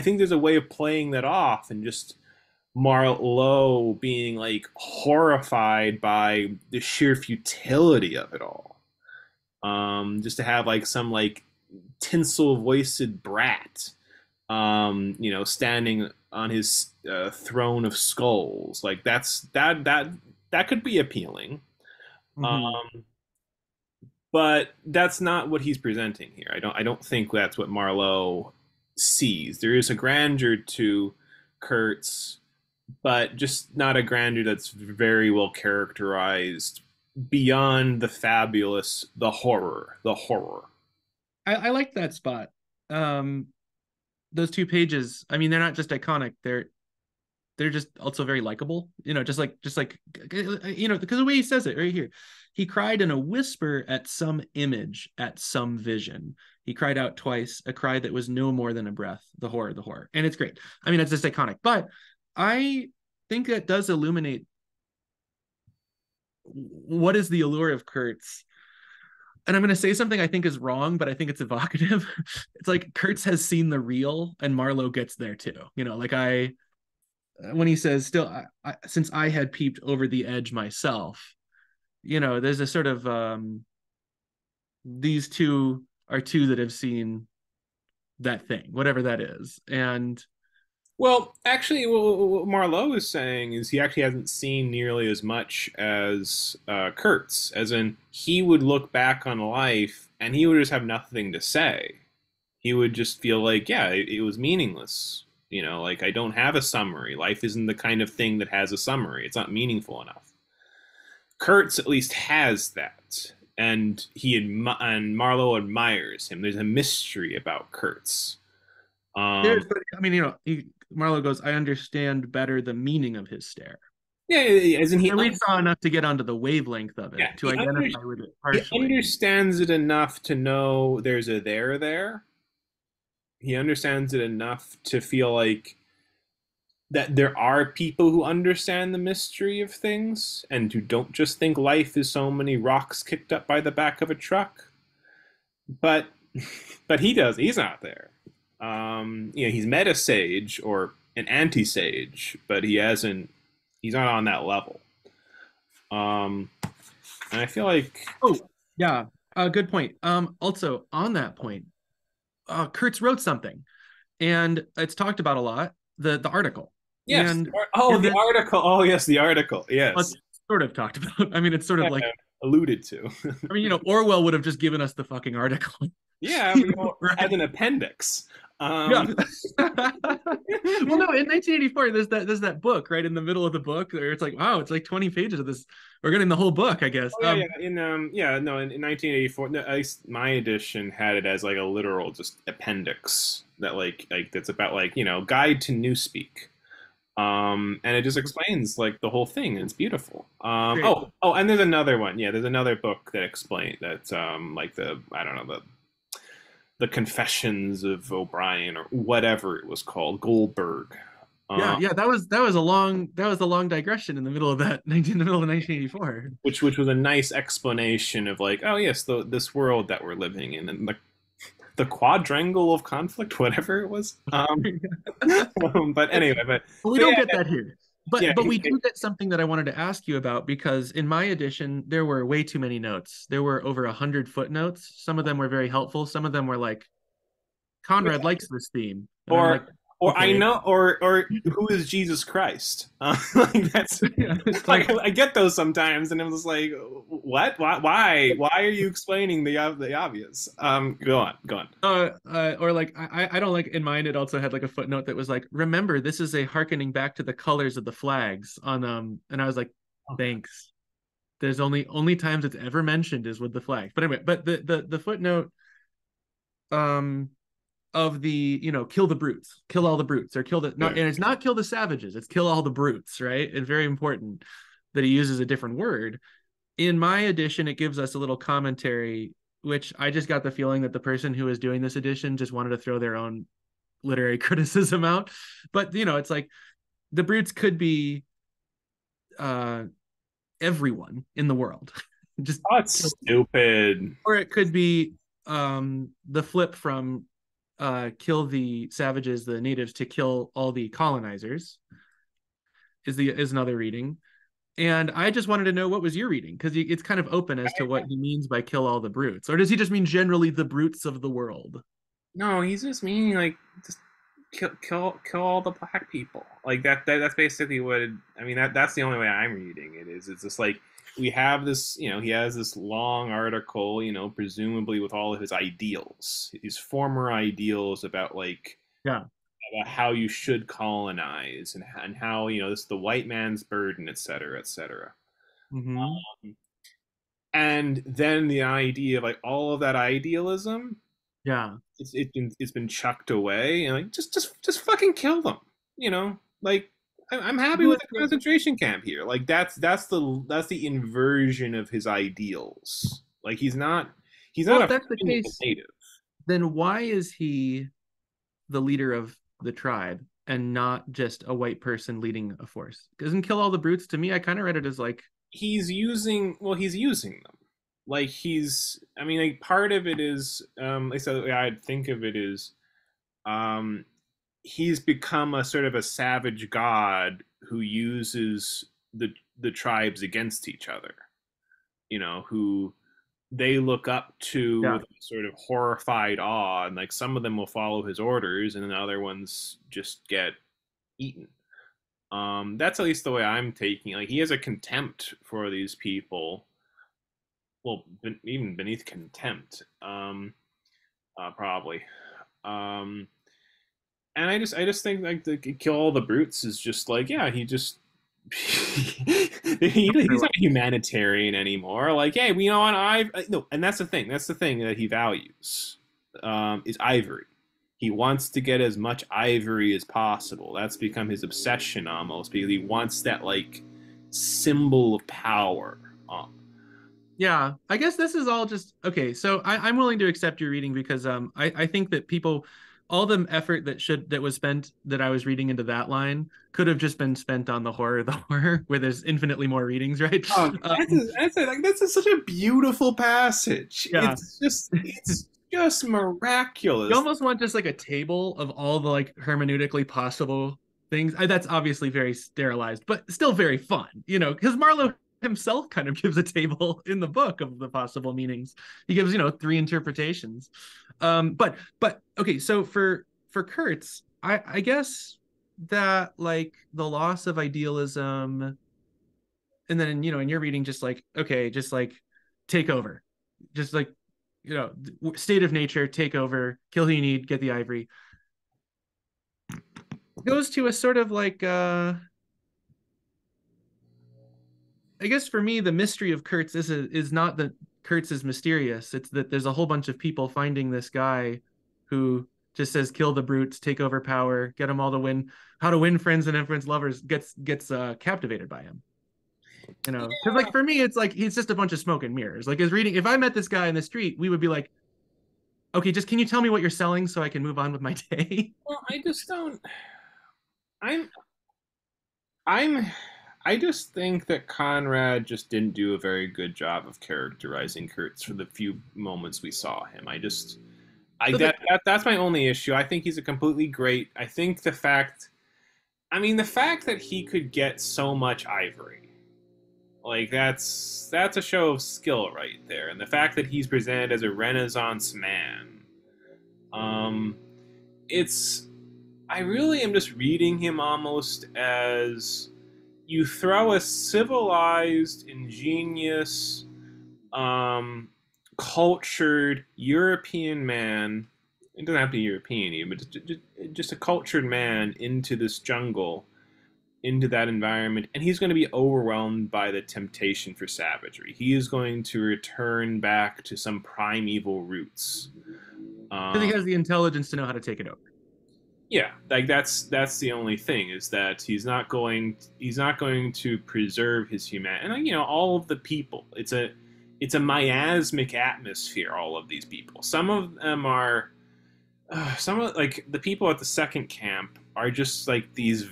think there's a way of playing that off and just Marlowe being like horrified by the sheer futility of it all. Just to have like some like tinsel voiced brat, standing on his throne of skulls. Like that could be appealing. Hmm. Um, but that's not what he's presenting here. I don't think that's what Marlowe sees. There is a grandeur to Kurtz, but just not a grandeur that's very well characterized beyond the fabulous, the horror. I like that spot. Um, those two pages. I mean, they're not just iconic. They're just also very likable. Just like because the way he says it right here, he cried in a whisper at some image, at some vision. He cried out twice, a cry that was no more than a breath. The horror, and it's great. I mean, it's just iconic. But I think that does illuminate what is the allure of Kurtz. And I'm going to say something I think is wrong, but I think it's evocative. It's like Kurtz has seen the real, and Marlowe gets there too. Like when he says, "Still, since I had peeped over the edge myself," there's a sort of these two are two that have seen that thing, whatever that is, and Well, actually, what Marlowe is saying is he actually hasn't seen nearly as much as Kurtz, as in he would look back on life and he would just have nothing to say. He would just feel like, yeah, it was meaningless. Like I don't have a summary. Life isn't the kind of thing that has a summary. It's not meaningful enough. Kurtz at least has that, and and Marlowe admires him. There's a mystery about Kurtz. Um, I mean, Marlowe goes, "I understand better the meaning of his stare." yeah, as in And we saw enough to get onto the wavelength of yeah, it to identify with it he partially. understands it enough to know there's a there. He understands it enough to feel like that there are people who understand the mystery of things and who don't just think life is so many rocks kicked up by the back of a truck. But but he does. He's not there. He's meta sage or an anti sage, but he hasn't. He's not on that level. Um, and I feel like Oh, yeah, good point. Also on that point, Kurtz wrote something, and it's talked about a lot. The article, yes. and Oh, in the this, article. Oh, yes, the article. well, Yes, it's sort of talked about. I mean, it's sort of yeah, like, alluded to. I mean, Orwell would have just given us the fucking article, Yeah, but, as right? an appendix. Yeah. Um, Well, no, in 1984, there's that book right in the middle of the book where it's like, wow, it's like 20 pages of this. We're getting the whole book, I guess. Oh yeah, yeah. In 1984, no, at least my edition had it as like a literal just appendix that like that's about like guide to newspeak. And it just explains like the whole thing, and it's beautiful. Great. And there's another one. Yeah, there's another book that explains that like the I don't know the Confessions of O'Brien or whatever it was called, Goldberg. Yeah, Um, yeah, that was a long digression in the middle of in the middle of 1984. which was a nice explanation of like, oh yes, this world that we're living in, and the quadrangle of conflict, whatever it was. But anyway, But we but don't yeah, get that here. yeah, But we do get something that I wanted to ask you about because in my edition there were way too many notes. There were over 100 footnotes. Some of them were very helpful. Some of them were like Conrad likes this theme, and I'm like, or I okay, know, or who is Jesus Christ? Like that's yeah, it's like like I get those sometimes, and I'm just like, what? Why are you explaining the obvious? Go on, go on. or like I don't like in mine. It also had like a footnote that was like, remember, this is a hearkening back to the colors of the flags on and I was like, thanks. There's only times it's ever mentioned is with the flag. But anyway, but the footnote um of the kill the brutes, kill all the brutes, or kill the not, Yeah. and it's not kill the savages, it's kill all the brutes, right? It's very important that he uses a different word. In my edition, it gives us a little commentary, which I just got the feeling that the person who was doing this edition just wanted to throw their own literary criticism out. But it's like the brutes could be uh everyone in the world. Just Oh, it's stupid. or it could be the flip from kill the savages, the natives, to kill all the colonizers is another reading. And I just wanted to know what was your reading because it's kind of open as to what he means by kill all the brutes, or does he just mean generally the brutes of the world? No, he's just meaning like just kill all the black people. Like that's basically what I mean. That's the only way I'm reading it. It's just like we have this. He has this long article. Presumably with all of his ideals, his former ideals about like Yeah. about how you should colonize and how this is the white man's burden, et cetera, et cetera. Mm-hmm. And then the idea of like all of that idealism Yeah. it's been chucked away and like just fucking kill them. Like I'm happy Who with is the the, concentration camp here. Like that's the inversion of his ideals. Like he's not well, a if that's the friend of the case, native. then why is he the leader of the tribe and not just a white person leading a force? Doesn't kill all the brutes to me? I kind of read it as like, He's using them. Like I mean, like part of it is like so yeah, I'd think of it as um he's become a sort of a savage god who uses the tribes against each other. Who they look up to yeah, with sort of horrified awe, and like some of them will follow his orders, and then other ones just get eaten. That's at least the way I'm taking. Like he has a contempt for these people. Well, even beneath contempt, probably. Um, and I just think like the kill all the brutes is just like yeah he just he's not a humanitarian anymore. Like hey, you know what I no, and that's the thing that he values is ivory. He wants to get as much ivory as possible. That's become his obsession almost because he wants that like symbol of power. Um, yeah. I guess this is all just okay. So I'm willing to accept your reading because I think that people, all the effort that was spent that I was reading into that line could have just been spent on the horror, where there's infinitely more readings, right? Oh, that's such a beautiful passage. Yeah. It's just You miraculous. almost want just like a table of all the like hermeneutically possible things. That's obviously very sterilized, but still very fun, because Marlowe himself kind of gives a table in the book of the possible meanings. He gives, three interpretations. But okay, so for Kurtz, I guess that like the loss of idealism, and then in your reading, just like okay, just like take over, just like state of nature, take over, kill who you need, get the ivory, goes to a sort of like I guess for me the mystery of Kurtz is not that Kurtz is mysterious. It's that there's a whole bunch of people finding this guy who just says kill the brutes, take over power, get them all to win, how to win friends and influence lovers, gets captivated by him. Because like for me it's like he's just a bunch of smoke and mirrors. Like his reading, if I met this guy in the street, we would be like, okay, just can you tell me what you're selling so I can move on with my day? Well, I just don't. I'm. I'm. I just think that Conrad just didn't do a very good job of characterizing Kurtz for the few moments we saw him. I So the that's my only issue. I think he's a completely great. I think the fact that he could get so much ivory, like that's a show of skill right there, and the fact that he's presented as a Renaissance man, um, it's I really am just reading him almost as you throw a civilized, ingenious, um, cultured European man. It doesn't have to be European, even, but just a cultured man into this jungle, into that environment, and he's going to be overwhelmed by the temptation for savagery. He is going to return back to some primeval roots. because he Um, has the intelligence to know how to take it over. yeah, like that's the only thing, is that he's not going to preserve his humanity. And all of the people, it's a miasmic atmosphere, all of these people. Some of them are some of like the people at the second camp are just like these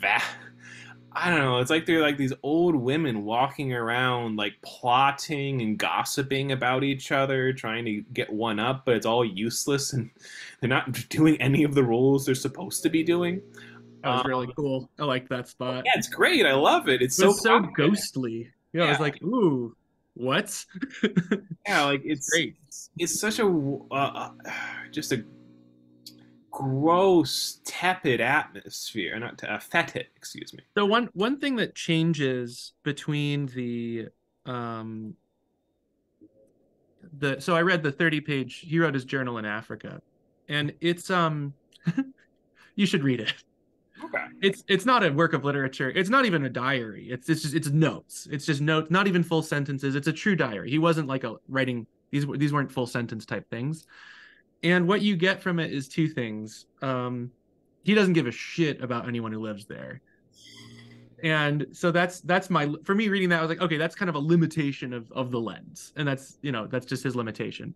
I don't know. It's like they're like these old women walking around, like plotting and gossiping about each other, trying to get one up, but it's all useless, and they're not doing any of the roles they're supposed to be doing. That was Um, really cool. I like that spot. yeah, it's great. I love it. It's It so was so classic. ghostly. Yeah, I Yeah, was like, ooh, what? yeah. Like It's great. it's such a just a gross, tepid atmosphere. Not fetid. Excuse me. So one thing that changes between um the so I read the 30-page, he wrote his journal in Africa, and it's you should read it. Okay. It's not a work of literature. It's not even a diary. It's notes. It's just notes, not even full sentences. It's a true diary. He wasn't like a writing, these weren't full sentence type things. And what you get from it is two things. He doesn't give a shit about anyone who lives there. And so that's my, for me reading that, I was like, okay, that's kind of a limitation of the lens. And that's just his limitation.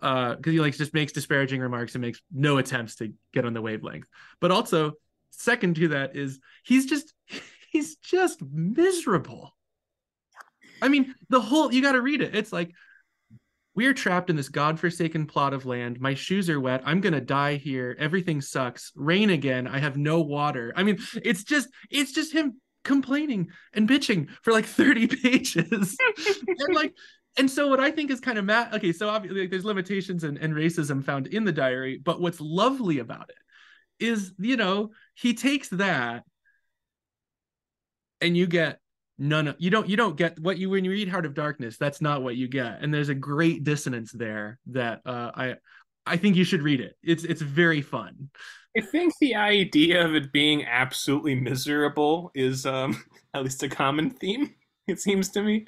Because he like just makes disparaging remarks and makes no attempts to get on the wavelength. But also, second to that is he's just miserable. I mean, the whole, you got to read it. It's like, we are trapped in this godforsaken plot of land. My shoes are wet. I'm gonna die here. Everything sucks. Rain again. I have no water. I mean, it's just him complaining and bitching for like 30 pages. And like, and so what I think is kind of mad. Okay, so obviously like, there's limitations and racism found in the diary, but what's lovely about it is, he takes that, and you get none of, you don't get what you, when you read Heart of Darkness, that's not what you get. And there's a great dissonance there that I think you should read it. It's very fun. I think the idea of it being absolutely miserable is at least a common theme. It seems to me.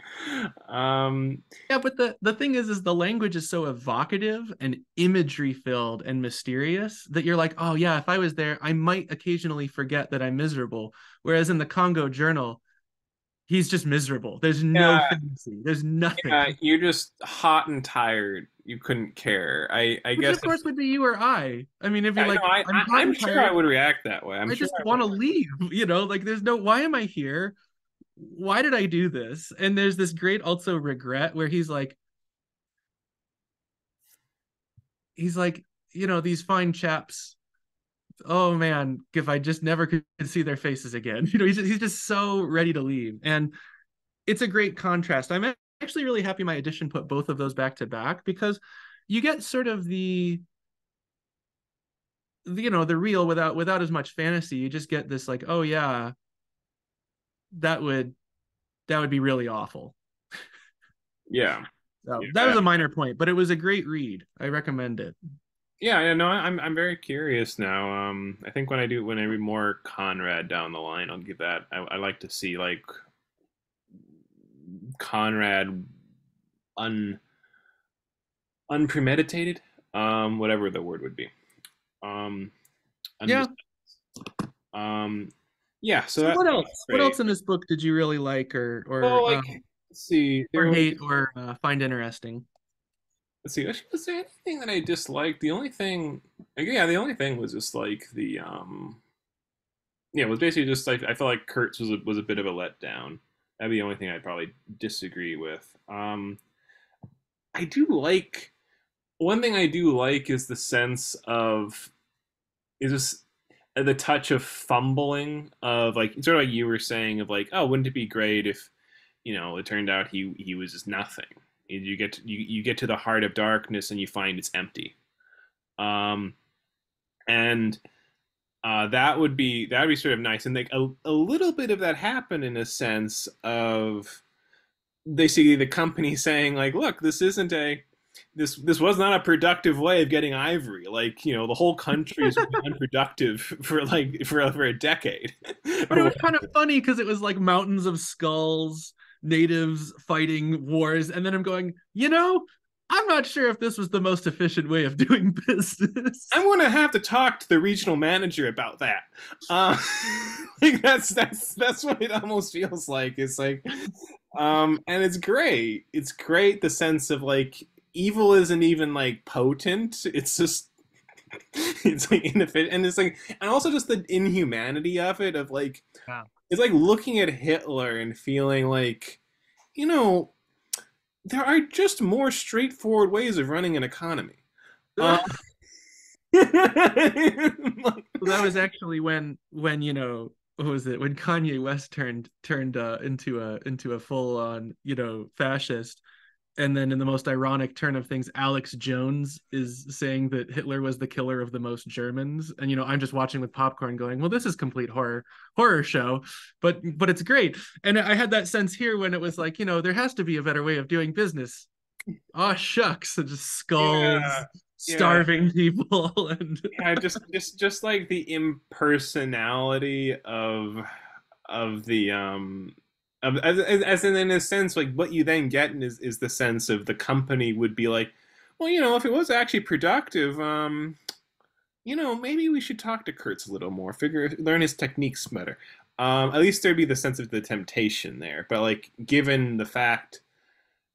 Um, Yeah, but the thing is the language is so evocative and imagery filled and mysterious that you're like, oh yeah, if I was there, I might occasionally forget that I'm miserable. Whereas in the Congo Journal, he's just miserable. There's no yeah, fantasy. There's nothing. yeah, you're just hot and tired. You couldn't care. I Which guess of if, course would be you or I. I mean, if you're yeah, no, like, I'm hot I'm and sure I tired, would react that way. I'm I sure just I want to would. leave, like there's no, why am I here? Why did I do this? And there's this great also regret where he's like, these fine chaps, oh man, if I just never could see their faces again. He's just so ready to leave. And it's a great contrast. I'm actually really happy my edition put both of those back to back, because you get sort of the real without as much fantasy. You just get this like, oh yeah, that would that would be really awful. Yeah, So that yeah, was a minor point, but it was a great read. I recommend it. yeah. Yeah, no, I'm very curious now. I think when I read more Conrad down the line, I'll give that. I like to see like Conrad un unpremeditated, whatever the word would be. Um, Yeah. undes- um, yeah. So So that what that's else? What great. else in this book did you really like, Well, like, let's see, or there was. hate, or find interesting? Let's see. Was there anything that I disliked? The only thing, like, yeah, the only thing was just like yeah, it was basically just like I felt like Kurtz was a bit of a letdown. That'd be the only thing I'd probably disagree with. I do like one thing I do like is the sense of is this the touch of fumbling of like sort of like you were saying of like, oh, wouldn't it be great if it turned out he was just nothing. You get to the heart of darkness and you find it's empty. Um, and that would be sort of nice, and like a little bit of that happened in a sense of basically the company saying like, look, this was not a productive way of getting ivory. Like, the whole country is unproductive for like for a decade. But it was kind of funny because it was like mountains of skulls, natives fighting wars, and then I'm going, I'm not sure if this was the most efficient way of doing business. I'm gonna have to talk to the regional manager about that. Uh, like that's what it almost feels like. It's like, and it's great. It's great the sense of like evil isn't even like potent. It's just it's like inefficient, and it's like, and also just the inhumanity of it. Of like, Yeah. it's like looking at Hitler and feeling like, you know, there are just more straightforward ways of running an economy. Uh, like, So that was actually when what was it, when Kanye West turned into a full on fascist, and then in the most ironic turn of things, Alex Jones is saying that Hitler was the killer of the most Germans, and I'm just watching with popcorn, going, "Well, this is complete horror show," but it's great. And I had that sense here when it was like, there has to be a better way of doing business. Oh shucks, and just yeah, skulls, yeah, starving people, and yeah. Just like the impersonality of the as in a sense, like what you then get is the sense of the company would be like, well, if it was actually productive, maybe we should talk to Kurtz a little more, learn his techniques better. At least there'd be the sense of the temptation there. But like, given the fact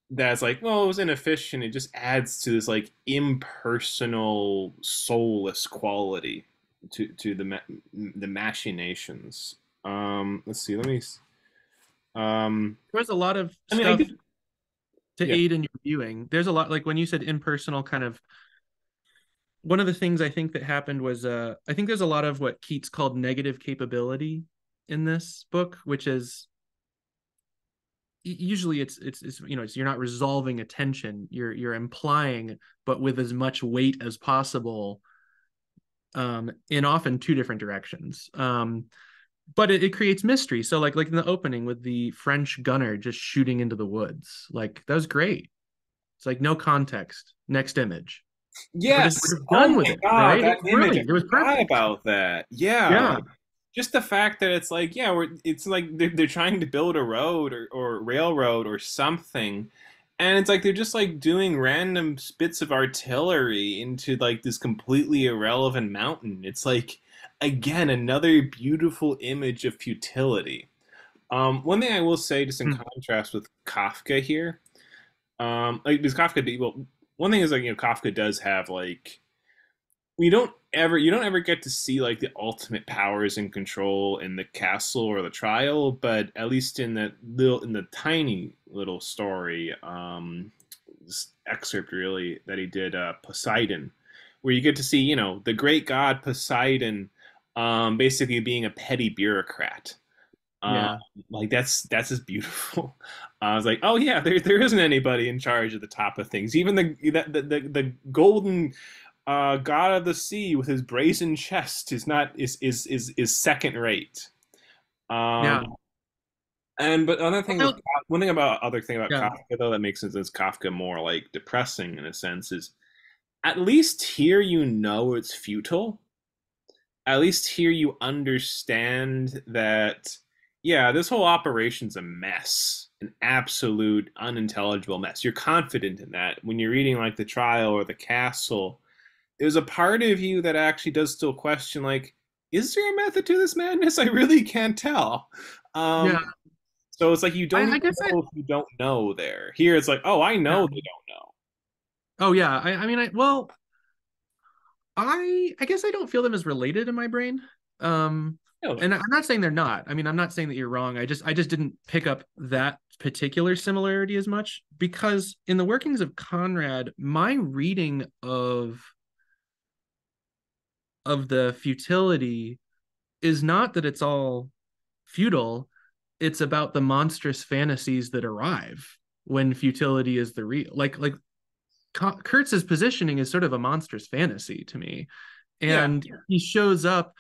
that it's like, well, it was inefficient, it just adds to this like impersonal, soulless quality to the machinations. Let's see. there was a lot of I mean, I stuff did. to Yeah. aid in your viewing. There's a lot, like when you said impersonal kind of, one of the things I think that happened was I think there's a lot of what Keats called negative capability in this book, which is usually it's you're not resolving a tension, you're implying, but with as much weight as possible, in often two different directions. But it creates mystery. So like in the opening with the French gunner just shooting into the woods, like that was great. It's like no context. Next image. Yes. We're just Oh done with my it, God, right? It that was image. I brilliant. It was forgot perfect. about that. Yeah, Yeah. like just the fact that it's like, yeah, it's like they're trying to build a road or railroad or something, and it's like they're just like doing random bits of artillery into like this completely irrelevant mountain. It's like, again, another beautiful image of futility. One thing I will say, just in Hmm. contrast with Kafka here, like because well, one thing is like, Kafka does have like, you don't ever get to see like the ultimate powers and control in the castle or the trial, but at least in the tiny little story, this excerpt really that he did, Poseidon, where you get to see, the great god Poseidon, basically being a petty bureaucrat. uh, Yeah. like that's just beautiful. I was like, oh yeah, there isn't anybody in charge at the top of things. Even the golden god of the sea with his brazen chest is not is second rate. Um, Yeah. and but another thing with Well, one thing about other thing about yeah. Kafka though that makes sense is Kafka more like depressing in a sense is at least here it's futile. At least here you understand that, yeah, this whole operation's a mess, an absolute unintelligible mess. You're confident in that when you're reading like the trial or the castle. There's a part of you that actually does still question, like, is there a method to this madness? I really can't tell. Yeah. So it's like you don't I even guess know if you don't know there. Here it's like, oh, I yeah. know they don't know. Oh yeah. I mean, I guess I don't feel them as related in my brain. Totally. And I'm not saying they're not. I mean, I'm not saying that you're wrong. I just didn't pick up that particular similarity as much because in the workings of Conrad, my reading of the futility is not that it's all futile, it's about the monstrous fantasies that arrive when futility is the real. Like Kurtz's positioning is sort of a monstrous fantasy to me. Yeah. And he shows up,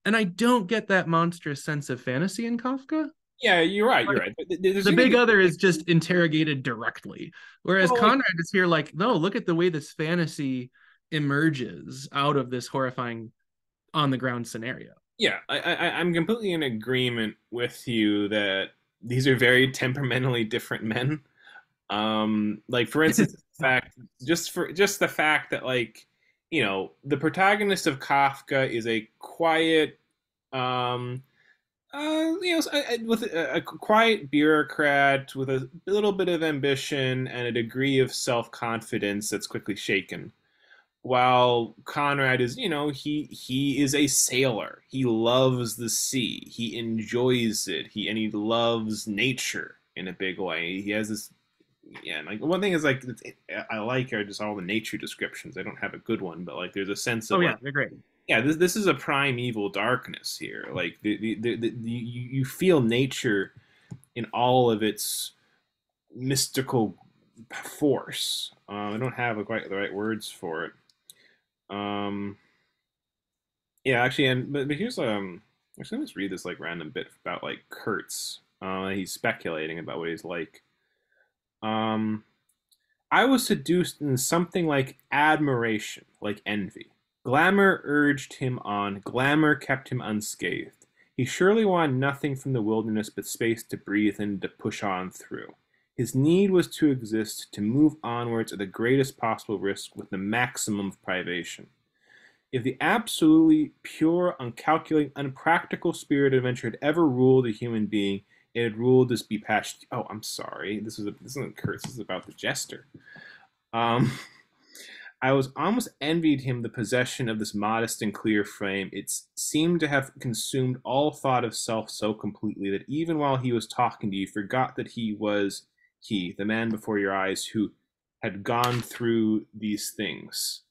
and I don't get that monstrous sense of fantasy in Kafka. Yeah, you're right. You're Like right. There's the gonna big be other is just interrogated directly. Whereas well, like Conrad is here like, no, look at the way this fantasy emerges out of this horrifying on the ground scenario. yeah, I'm completely in agreement with you that these are very temperamentally different men. Like for instance, the fact just the fact that like the protagonist of Kafka is a quiet, um, with a quiet bureaucrat with a little bit of ambition and a degree of self confidence that's quickly shaken. While Conrad is, he is a sailor. He loves the sea. He enjoys it. He loves nature in a big way. He has this, yeah. And like one thing is like I like are just all the nature descriptions. I don't have a good one, but like there's a sense Oh of like, yeah, they're great. yeah, this is a primeval darkness here. Like you feel nature in all of its mystical force. I don't have quite the right words for it. Um, yeah, actually, but here's actually let's read this like random bit about like Kurtz. He's speculating about what he's like. Um, I was seduced in something like admiration, like envy. Glamour urged him on. Glamour kept him unscathed. He surely wanted nothing from the wilderness but space to breathe and to push on through. His need was to exist, to move onwards at the greatest possible risk with the maximum of privation. If the absolutely pure, uncalculating, unpractical spirit of adventure had ever ruled a human being, it had ruled this be patched. Oh, I'm sorry. This isn't Kurtz. This is about the jester. Um, I was almost envied him the possession of this modest and clear frame. It seemed to have consumed all thought of self so completely that even while he was talking to you, forgot that he was he, the man before your eyes, who had gone through these things.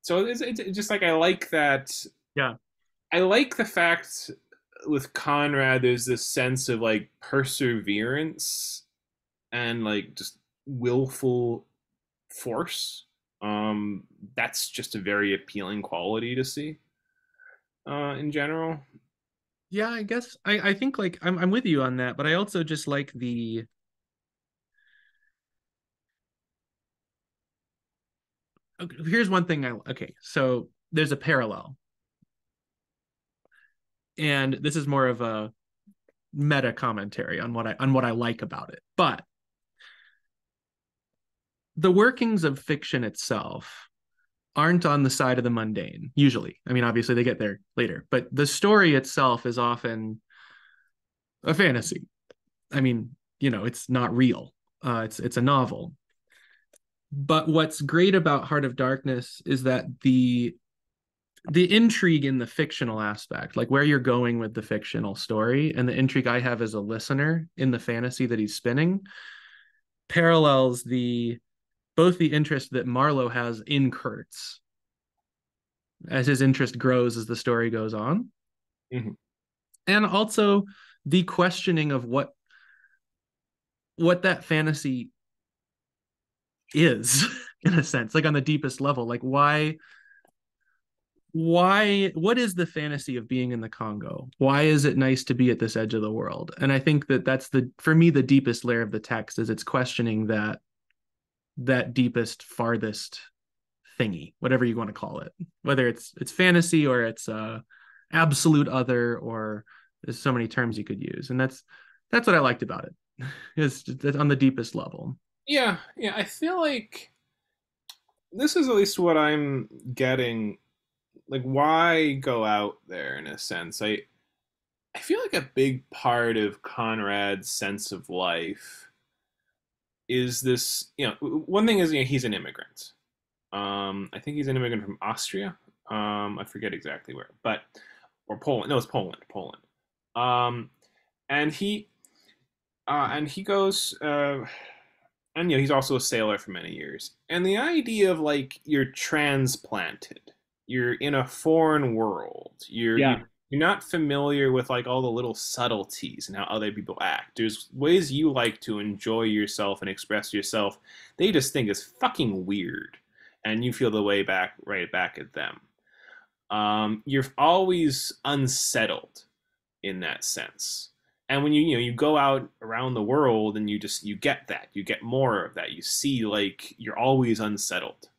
So it's just like I like that. Yeah. I like the fact with Conrad, there's this sense of like perseverance and like just willful force. That's just a very appealing quality to see in general. Yeah, I guess I think like I'm with you on that, but I also just like here's one thing okay, so there's a parallel. And this is more of a meta commentary on what I like about it. But the workings of fiction itself aren't on the side of the mundane usually. I mean, obviously they get there later, but the story itself is often a fantasy. I mean, it's not real. It's a novel. But what's great about Heart of Darkness is that the intrigue in the fictional aspect, like where you're going with the fictional story, and the intrigue I have as a listener in the fantasy that he's spinning, parallels the both the interest that Marlowe has in Kurtz as his interest grows as the story goes on, Mm-hmm. and also the questioning of what that fantasy is in a sense, like on the deepest level, like what is the fantasy of being in the Congo? Why is it nice to be at this edge of the world? And I think that that's the for me the deepest layer of the text is it's questioning that deepest farthest thingy, whatever you want to call it, whether it's fantasy or it's absolute other, or there's so many terms you could use. And that's what I liked about it. Is on the deepest level. Yeah, yeah. I feel like this is at least what I'm getting. Like, why go out there in a sense? I feel like a big part of Conrad's sense of life is this. One thing is he's an immigrant. I think he's an immigrant from Austria. I forget exactly where, but or Poland. No, it's Poland. Poland. Um, and he goes, and he's also a sailor for many years. And the idea of like you're transplanted, you're in a foreign world, Yeah. you're not familiar with like all the little subtleties and how other people act. There's ways you like to enjoy yourself and express yourself. They just think is fucking weird, and you feel the way back right back at them. You're always unsettled in that sense. And when you go out around the world and you get that, you get more of that. You see like you're always unsettled.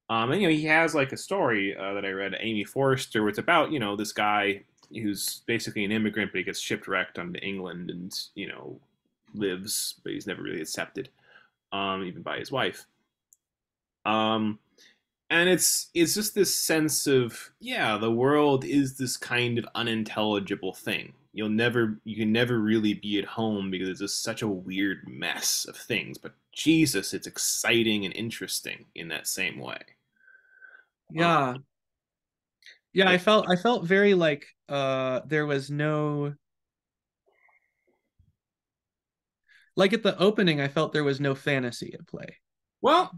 And he has like a story that I read, Amy Forrester, where it's about this guy who's basically an immigrant, but he gets shipwrecked onto England and lives, but he's never really accepted, even by his wife. Um, and it's just this sense of, yeah, the world is this kind of unintelligible thing. You can never really be at home because it's just such a weird mess of things, but Jesus, it's exciting and interesting in that same way. um, Yeah. Yeah, like I felt very like there was no, like at the opening I felt there was no fantasy at play. well,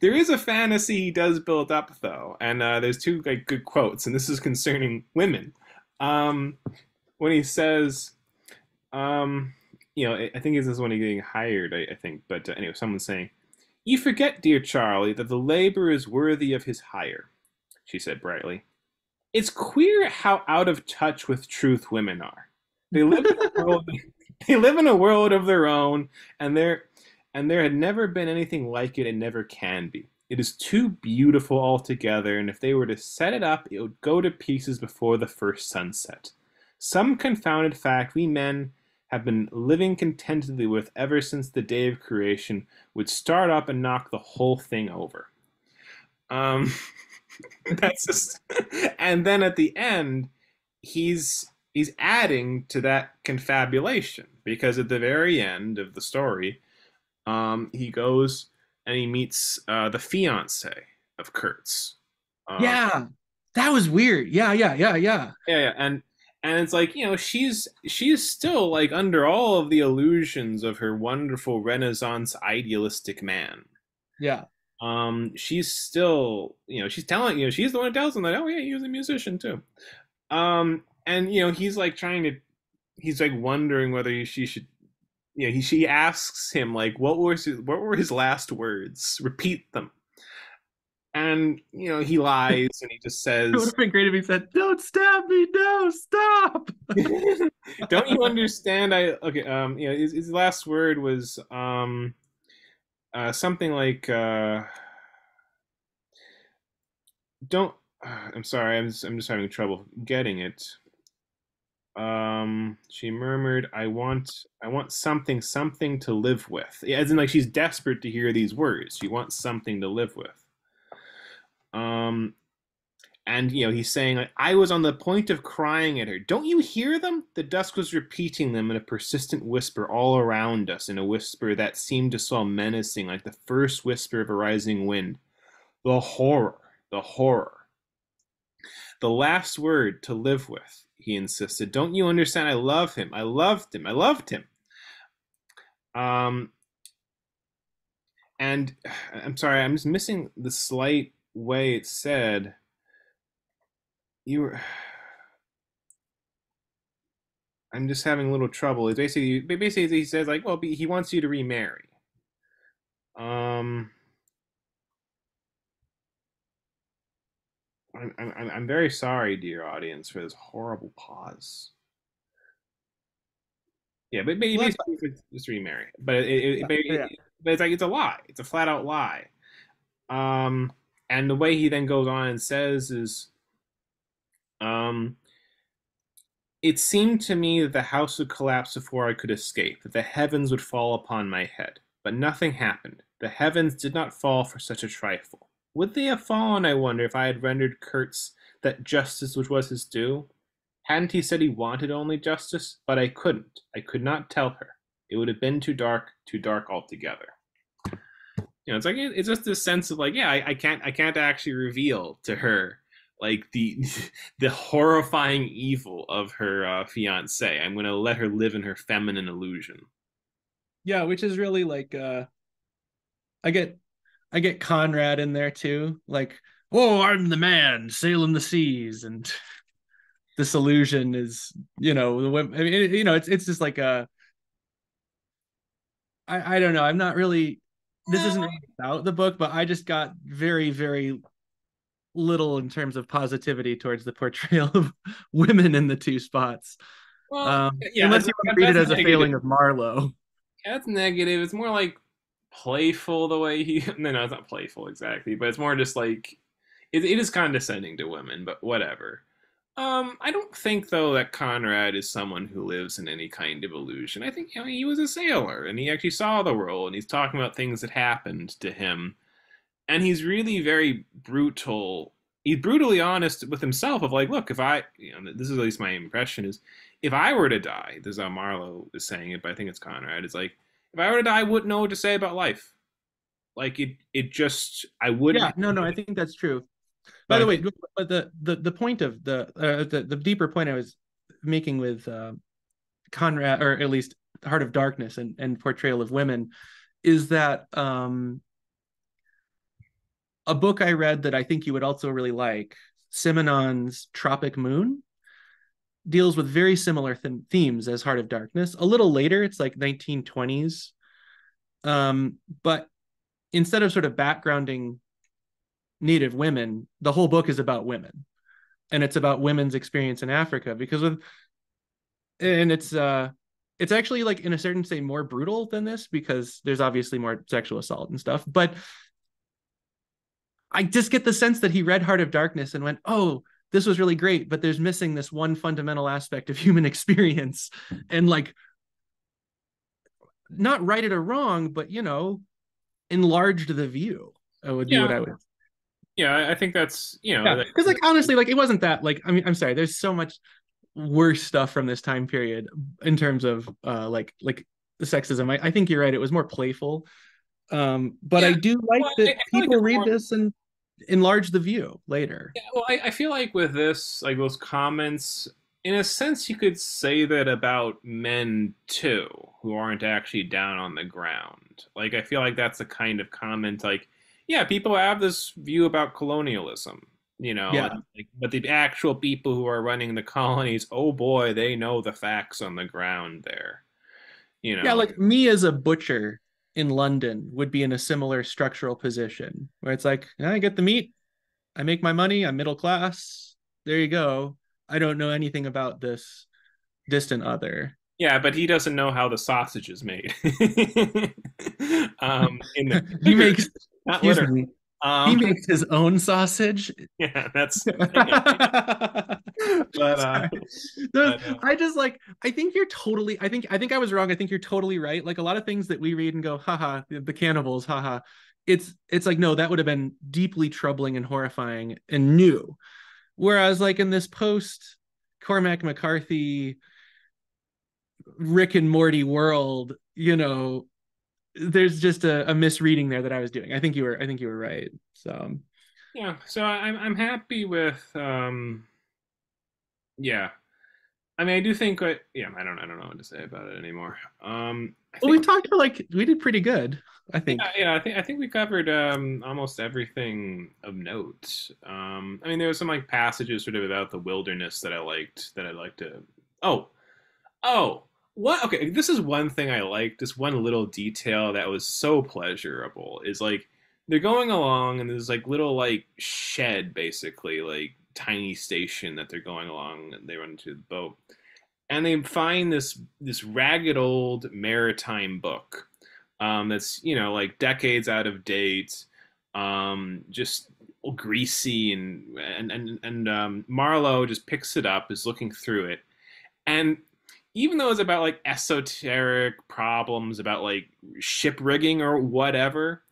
there is a fantasy he does build up though, and there's two like good quotes, and this is concerning women. um, when he says, um, I think this is when he's getting hired, I think. But anyway, someone's saying, "You forget, dear Charlie, that the labor is worthy of his hire," she said brightly. "It's queer how out of touch with truth women are. They live in a world, they live in a world of their own, and there had never been anything like it and never can be. It is too beautiful altogether, and if they were to set it up, it would go to pieces before the first sunset. Some confounded fact we men have been living contentedly with ever since the day of creation would start up and knock the whole thing over." Um, that's just, and then at the end, he's adding to that confabulation because at the very end of the story, he goes and he meets the fiance of Kurtz. Um, Yeah. That was weird. Yeah, yeah, yeah, yeah. yeah, yeah, and it's like she's still like under all of the illusions of her wonderful Renaissance idealistic man. Yeah. She's still, she's telling, she's the one who tells him that, oh yeah, he was a musician too. And he's like he's like wondering whether she should, she asks him like, what were his last words? Repeat them. And he lies and he just It would says, have been great if he said, "Don't stab me, no, stop." "Don't you understand? I okay." His last word was something like, "Don't." I'm sorry, I'm just having trouble getting it. She murmured, I want something to live with." Yeah, as in like she's desperate to hear these words. She wants something to live with. Um, and he's saying like, "I was on the point of crying at her. Don't you hear them?" The dusk was repeating them in a persistent whisper all around us, in a whisper that seemed to swell menacing like the first whisper of a rising wind. The horror, the horror. "The last word, to live with," he insisted. "Don't you understand? I love him. I loved him. I loved him." Um, and I'm sorry, I'm just missing the slight way it said. You were. I'm just having a little trouble. It's basically he says like, well, he wants you to remarry. Um, I'm very sorry, dear audience, for this horrible pause. Yeah, but Well, that's basically just remarry. But fine. Yeah. but it's like it's a lie. It's a flat out lie. Um, and the way he then goes on and says is, um, "It seemed to me that the house would collapse before I could escape, that the heavens would fall upon my head. But nothing happened. The heavens did not fall for such a trifle. Would they have fallen, I wonder, if I had rendered Kurtz that justice which was his due? Hadn't he said he wanted only justice? But I couldn't. I could not tell her. It would have been too dark altogether." It's like it's just this sense of like, yeah, I can't actually reveal to her like the the horrifying evil of her fiance. I'm going to let her live in her feminine illusion. Yeah, which is really like I get I get Conrad in there too. Like, oh, I'm the man sailing the seas, and this illusion is, the women. I mean, it's just like I don't know. I'm not really. This isn't really about the book, but I just got very, very little in terms of positivity towards the portrayal of women in the two spots. Well, yeah, Unless you want to read it that's as a negative. failing of Marlowe. That's negative. It's more like playful the way he. No, it's not playful exactly, but it's more just like it is condescending to women, but whatever. I don't think though that Conrad is someone who lives in any kind of illusion. I think he was a sailor and he actually saw the world and he's talking about things that happened to him and he's really very brutal. He's brutally honest with himself of like, look, if I, this is at least my impression is, if I were to die, this is how Marlowe is saying it, but I think it's Conrad. It's like, if I were to die, I wouldn't know what to say about life. Like it just, I wouldn't. Yeah, no, I think that's true. So By I the way, think, but the point of the deeper point I was making with Conrad, or at least Heart of Darkness and portrayal of women, is that a book I read that I think you would also really like, Simenon's Tropic Moon, deals with very similar themes as Heart of Darkness. A little later, it's like 1920s, but instead of sort of backgrounding Native women, the whole book is about women, and it's about women's experience in Africa. Because with and it's actually, like, in a certain say, more brutal than this, because there's obviously more sexual assault and stuff. But I just get the sense that he read Heart of Darkness and went, "Oh, this was really great, but there's missing this one fundamental aspect of human experience," and like, not right it or wrong, but enlarged the view. Would be what yeah, I would. yeah, I think that's, Yeah, because like honestly, like it wasn't that, like, I mean, I'm sorry, there's so much worse stuff from this time period in terms of like the sexism. I think you're right. It was more playful. But yeah. I do like Well, that I feel like people it's read more. this and enlarge the view later. Yeah, well, I feel like with this, like those comments, in a sense, you could say that about men too, who aren't actually down on the ground. Like, I feel like that's the kind of comment, like, yeah, people have this view about colonialism, Yeah. like, but the actual people who are running the colonies, oh boy, they know the facts on the ground there, you Yeah, know. like me as a butcher in London would be in a similar structural position where it's like, I get the meat, I make my money, I'm middle class. There you go. I don't know anything about this distant other. Yeah, but he doesn't know how the sausage is made. In the He figure, makes, not excuse literally. me, he Um, makes his own sausage. yeah, that's yeah. Sorry. But but I just like, I think you're totally, I think I was wrong. I think you're totally right. Like a lot of things that we read and go, haha, the cannibals, haha. It's like, no, that would have been deeply troubling and horrifying and new. Whereas like in this post Cormac McCarthy, Rick and Morty world, there's just a misreading there that I was doing. I think you were right. So yeah, so I'm happy with yeah. I mean, I do think yeah, I don't know what to say about it anymore. I well, think we did pretty good, I yeah, think. yeah, I think we covered almost everything of note. I mean, there were some like passages sort of about the wilderness that I liked that I'd like to. Oh, oh, what? Okay, this is one thing I liked. This one little detail that was so pleasurable is like they're going along and there's like little like shed basically like tiny station that they're going along and they run into the boat and they find this ragged old maritime book that's like decades out of date, just greasy and Marlowe just picks it up, is looking through it, and even though it's about like esoteric problems about like ship rigging or whatever,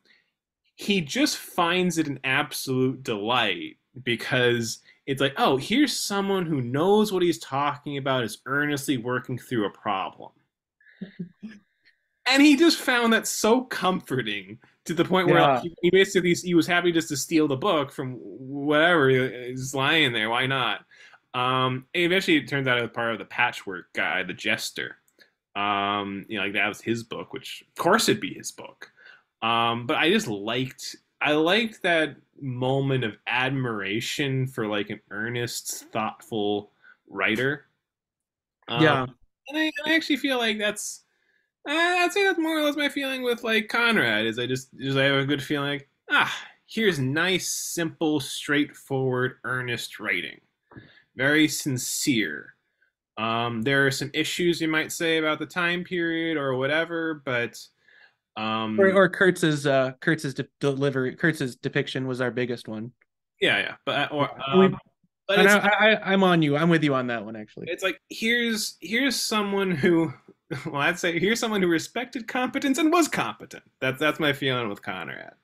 he just finds it an absolute delight because it's like, oh, here's someone who knows what he's talking about, is earnestly working through a problem. And he just found that so comforting to the point where like Yeah. he basically he was happy just to steal the book from whatever is lying there. Why not? Eventually, it turns out it was part of the Patchwork guy, the Jester. Like that was his book, which of course it'd be his book. But I liked that moment of admiration for like an earnest, thoughtful writer. Um, Yeah. and I actually feel like I'd say that's more or less my feeling with like Conrad. Is I have a good feeling like here's nice, simple, straightforward, earnest writing, very sincere. There are some issues you might say about the time period or whatever, but um, Or Kurtz's delivery, Kurtz's depiction was our biggest one. yeah, yeah. Yeah. But And it's I'm on you. I'm with you on that one actually. it's like here's someone who, well, I'd say here's someone who respected competence and was competent. That's my feeling with Conrad.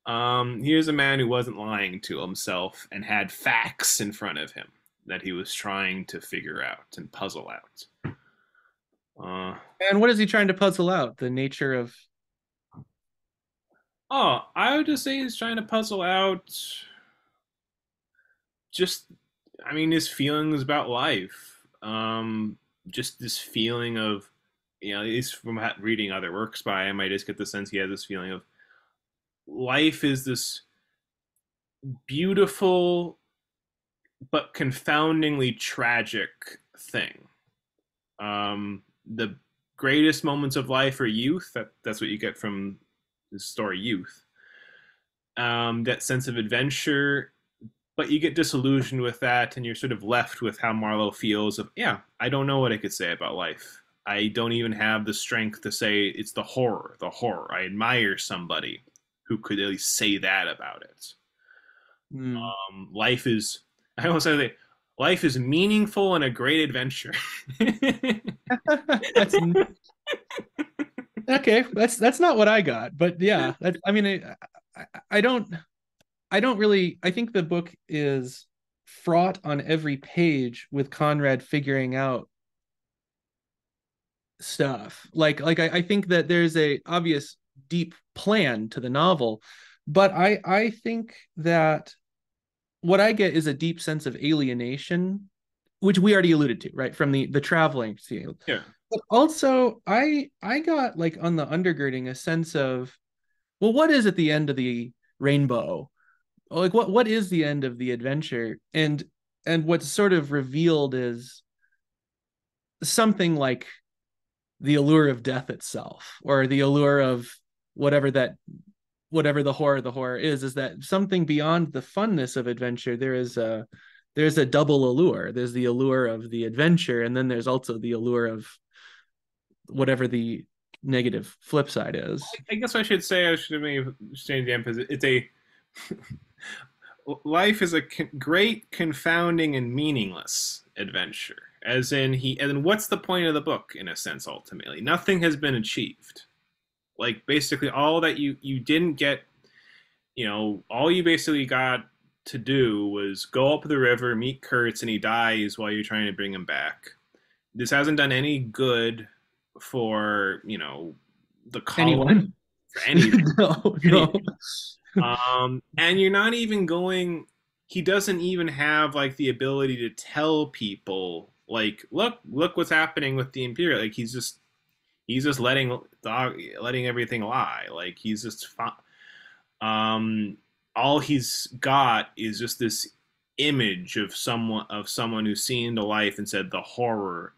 Here's a man who wasn't lying to himself and had facts in front of him that he was trying to figure out and puzzle out. Uh, And what is he trying to puzzle out? The nature of I would just say he's trying to puzzle out just, I mean, his feelings about life. Just this feeling of, at least from reading other works by him, I just get the sense he has this feeling of life is this beautiful but confoundingly tragic thing. The greatest moments of life are youth. That's what you get from the story Youth. That sense of adventure, but you get disillusioned with that, and you're sort of left with how Marlowe feels of, yeah, I don't know what I could say about life. I don't even have the strength to say it's the horror. I admire somebody who could at least say that about it. hmm. Life is, I almost say, life is meaningful and a great adventure. That's okay. That's not what I got, but yeah, I mean, I don't really. I think the book is fraught on every page with Conrad figuring out stuff. I think that there's a obvious deep plan to the novel, but I think that what I get is a deep sense of alienation, which we already alluded to, right, from the traveling scene. Yeah. But also, I got like on the undergirding a sense of, well, what is at the end of the rainbow? Like what is the end of the adventure? And what's sort of revealed is something like the allure of death itself, or the allure of whatever that whatever the horror is that something beyond the funness of adventure. There's a double allure. There's the allure of the adventure, and then there's also the allure of whatever the negative flip side is. I guess I should say I should have maybe changed the emphasis. It's a life is a great, confounding, and meaningless adventure. As in and then what's the point of the book in a sense? Ultimately, nothing has been achieved. Like basically, all that you didn't get, all you basically got to do was go up the river, meet Kurtz, and he dies while you're trying to bring him back. This hasn't done any good for the colony, Anyone? for any No, no. anything. And you're not even going. He doesn't even have like the ability to tell people like, look what's happening with the Imperial. Like he's just letting everything lie. Like he's just all he's got is just this image of someone who's seen into life and said the horror.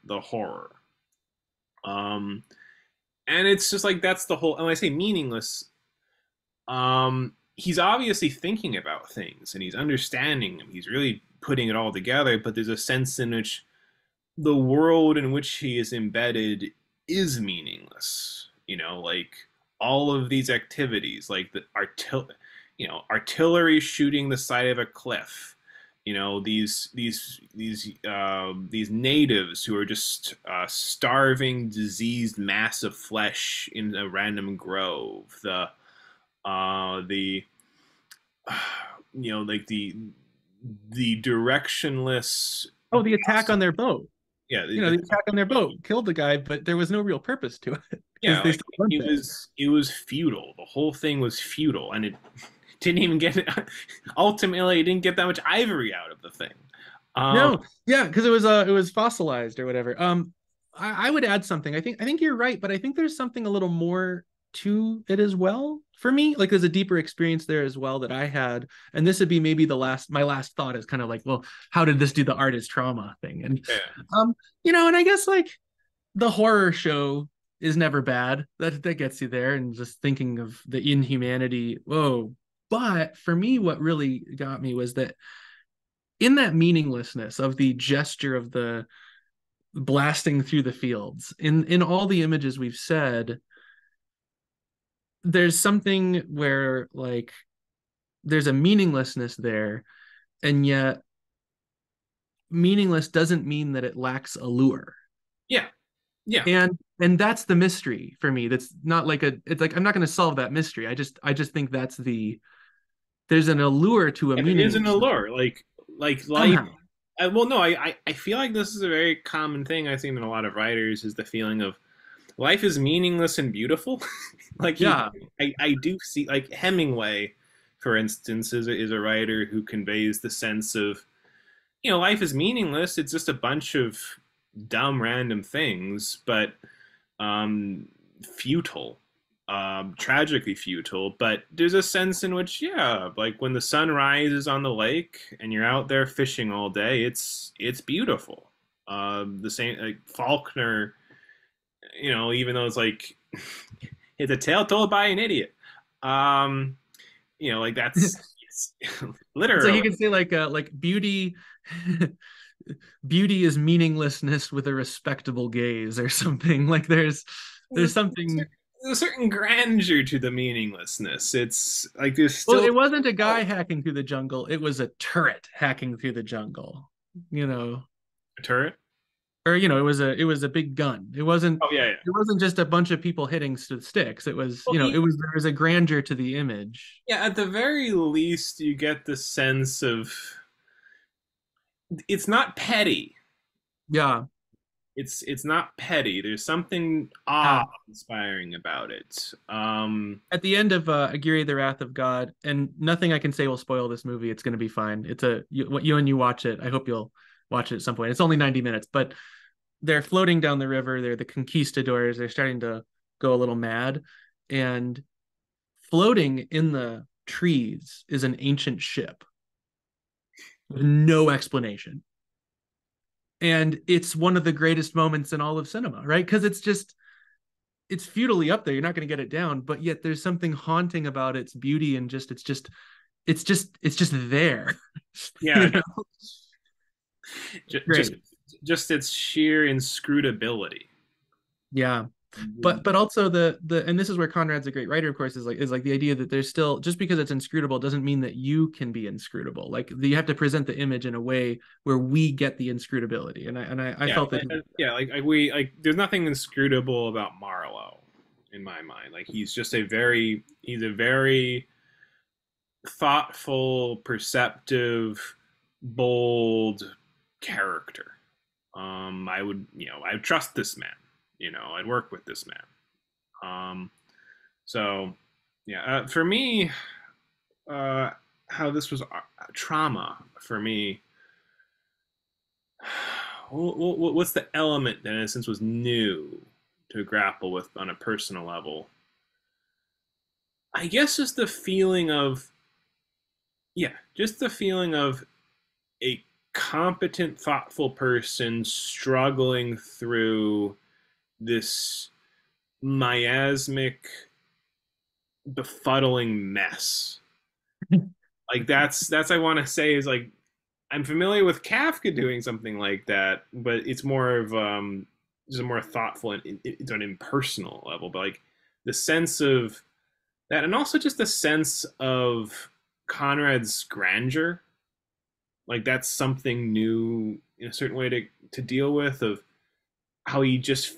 Um, and it's just like that's the whole. And when I say meaningless, he's obviously thinking about things and he's understanding them. He's really putting it all together. But there's a sense in which the world in which he is embedded is meaningless. Like all of these activities, like artillery shooting the side of a cliff. These natives who are just starving, diseased mass of flesh in a random grove. The like the directionless Oh, the attack on their boat. yeah The attack on their boat killed the guy, but there was no real purpose to it. Yeah, they like still went it there. was futile. The whole thing was futile, and it didn't even get it. Ultimately, it didn't get that much ivory out of the thing. Um, No, yeah, because it was fossilized or whatever. I would add something. I think you're right, but I think there's something a little more to it as well for me. Like there's a deeper experience there as well that I had, and this would be maybe the last. My last thought is kind of like, well, how did this do the artist trauma thing? And yeah, um, and I guess like the horror show is never bad. That gets you there, and just thinking of the inhumanity. Whoa. But for me, what really got me was that in that meaninglessness of the gesture of the blasting through the fields, in all the images we've said, there's something where like there's a meaninglessness there, and yet meaningless doesn't mean that it lacks allure. yeah, yeah. And that's the mystery for me. That's not like a it's like I'm not going to solve that mystery. I just think that's the there's an allure to a And there is an meaninglessness allure, like life. somehow. Well, no, I feel like this is a very common thing I've seen in a lot of writers is the feeling of life is meaningless and beautiful. like you, Yeah. I do see like Hemingway, for instance, is a writer who conveys the sense of life is meaningless. It's just a bunch of dumb random things, but um, futile, tragically futile. But there's a sense in which, yeah, like when the sun rises on the lake and you're out there fishing all day, it's beautiful. The same like Faulkner, even though it's like it's a tale told by an idiot. Um, like that's it's, It's like you literally. can say like beauty beauty is meaninglessness with a respectable gaze or something. Like there's something. There's a certain grandeur to the meaninglessness. It's like there's Well, still it wasn't a guy hacking through the jungle, it was a turret hacking through the jungle, you know. a turret. Or it was a big gun. Oh yeah, yeah. It wasn't just a bunch of people hitting sticks. It was, Well, there was a grandeur to the image. yeah. At the very least, you get the sense of it's not petty. Yeah. It's not petty. There's something Yeah. awe-inspiring about it. At the end of Aguirre, the Wrath of God, and nothing I can say will spoil this movie. It's going to be fine. When you watch it, I hope you'll watch it at some point. It's only 90 minutes, but they're floating down the river. They're the conquistadors. They're starting to go a little mad. And floating in the trees is an ancient ship with no explanation. And it's one of the greatest moments in all of cinema, right? Because it's futilely up there. You're not going to get it down, but yet there's something haunting about its beauty and it's just there. yeah, you know? just Great. just its sheer inscrutability. Yeah. But also the and this is where Conrad's a great writer, of course, is like the idea that there's still just because it's inscrutable doesn't mean that you can be inscrutable. Like you have to present the image in a way where we get the inscrutability. I Yeah, felt that yeah. We there's nothing inscrutable about Marlowe in my mind. Like he's a very thoughtful, perceptive, bold character. I would trust this man. I'd work with this man. Um, so, yeah, for me, uh, how this was trauma for me. What's the element that, in a sense, was new to grapple with on a personal level? I guess just the feeling of, yeah, just the feeling of a competent, thoughtful person struggling through this miasmic, befuddling mess. Like that's I want to say is like I'm familiar with Kafka doing something like that, but it's more of just a more thoughtful and it's an impersonal level. But like the sense of that, and also just the sense of Conrad's grandeur, like that's something new in a certain way to deal with of how he just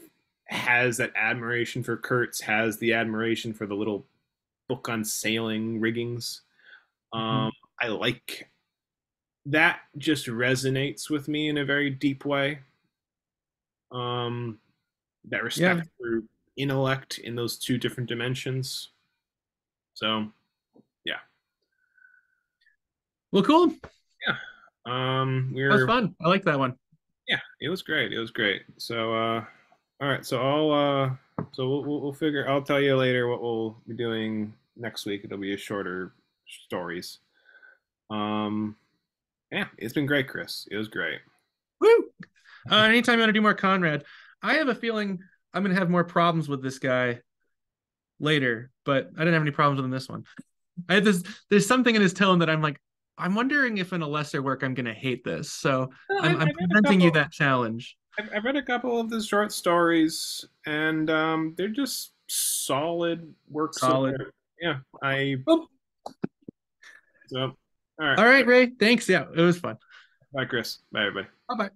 has that admiration for Kurtz, has the admiration for the little book on sailing riggings. Mhm. Um, I like that just resonates with me in a very deep way. Um, that Yeah. respect for. intellect in those two different dimensions. So yeah, Well, cool. yeah. That was We're fun. I like that one. Yeah, it was great. It was great. So all right. So we'll figure. I'll tell you later what we'll be doing next week. It'll be a shorter stories. Um, yeah, it's been great, Chris. It was great. Woo! Anytime you want to do more Conrad, I have a feeling I'm gonna have more problems with this guy later, but I didn't have any problems with him this one. I had this. There's something in his tone that I'm like, I'm wondering if in a lesser work I'm gonna hate this. So Well, I'm I've read a presenting you couple. that challenge. I've read a couple of the short stories, and they're just solid works of Solid. art. Yeah, I Oh, so all right. all right, Ray. Thanks. Yeah, it was fun. Bye, Chris. Bye, everybody. Bye bye.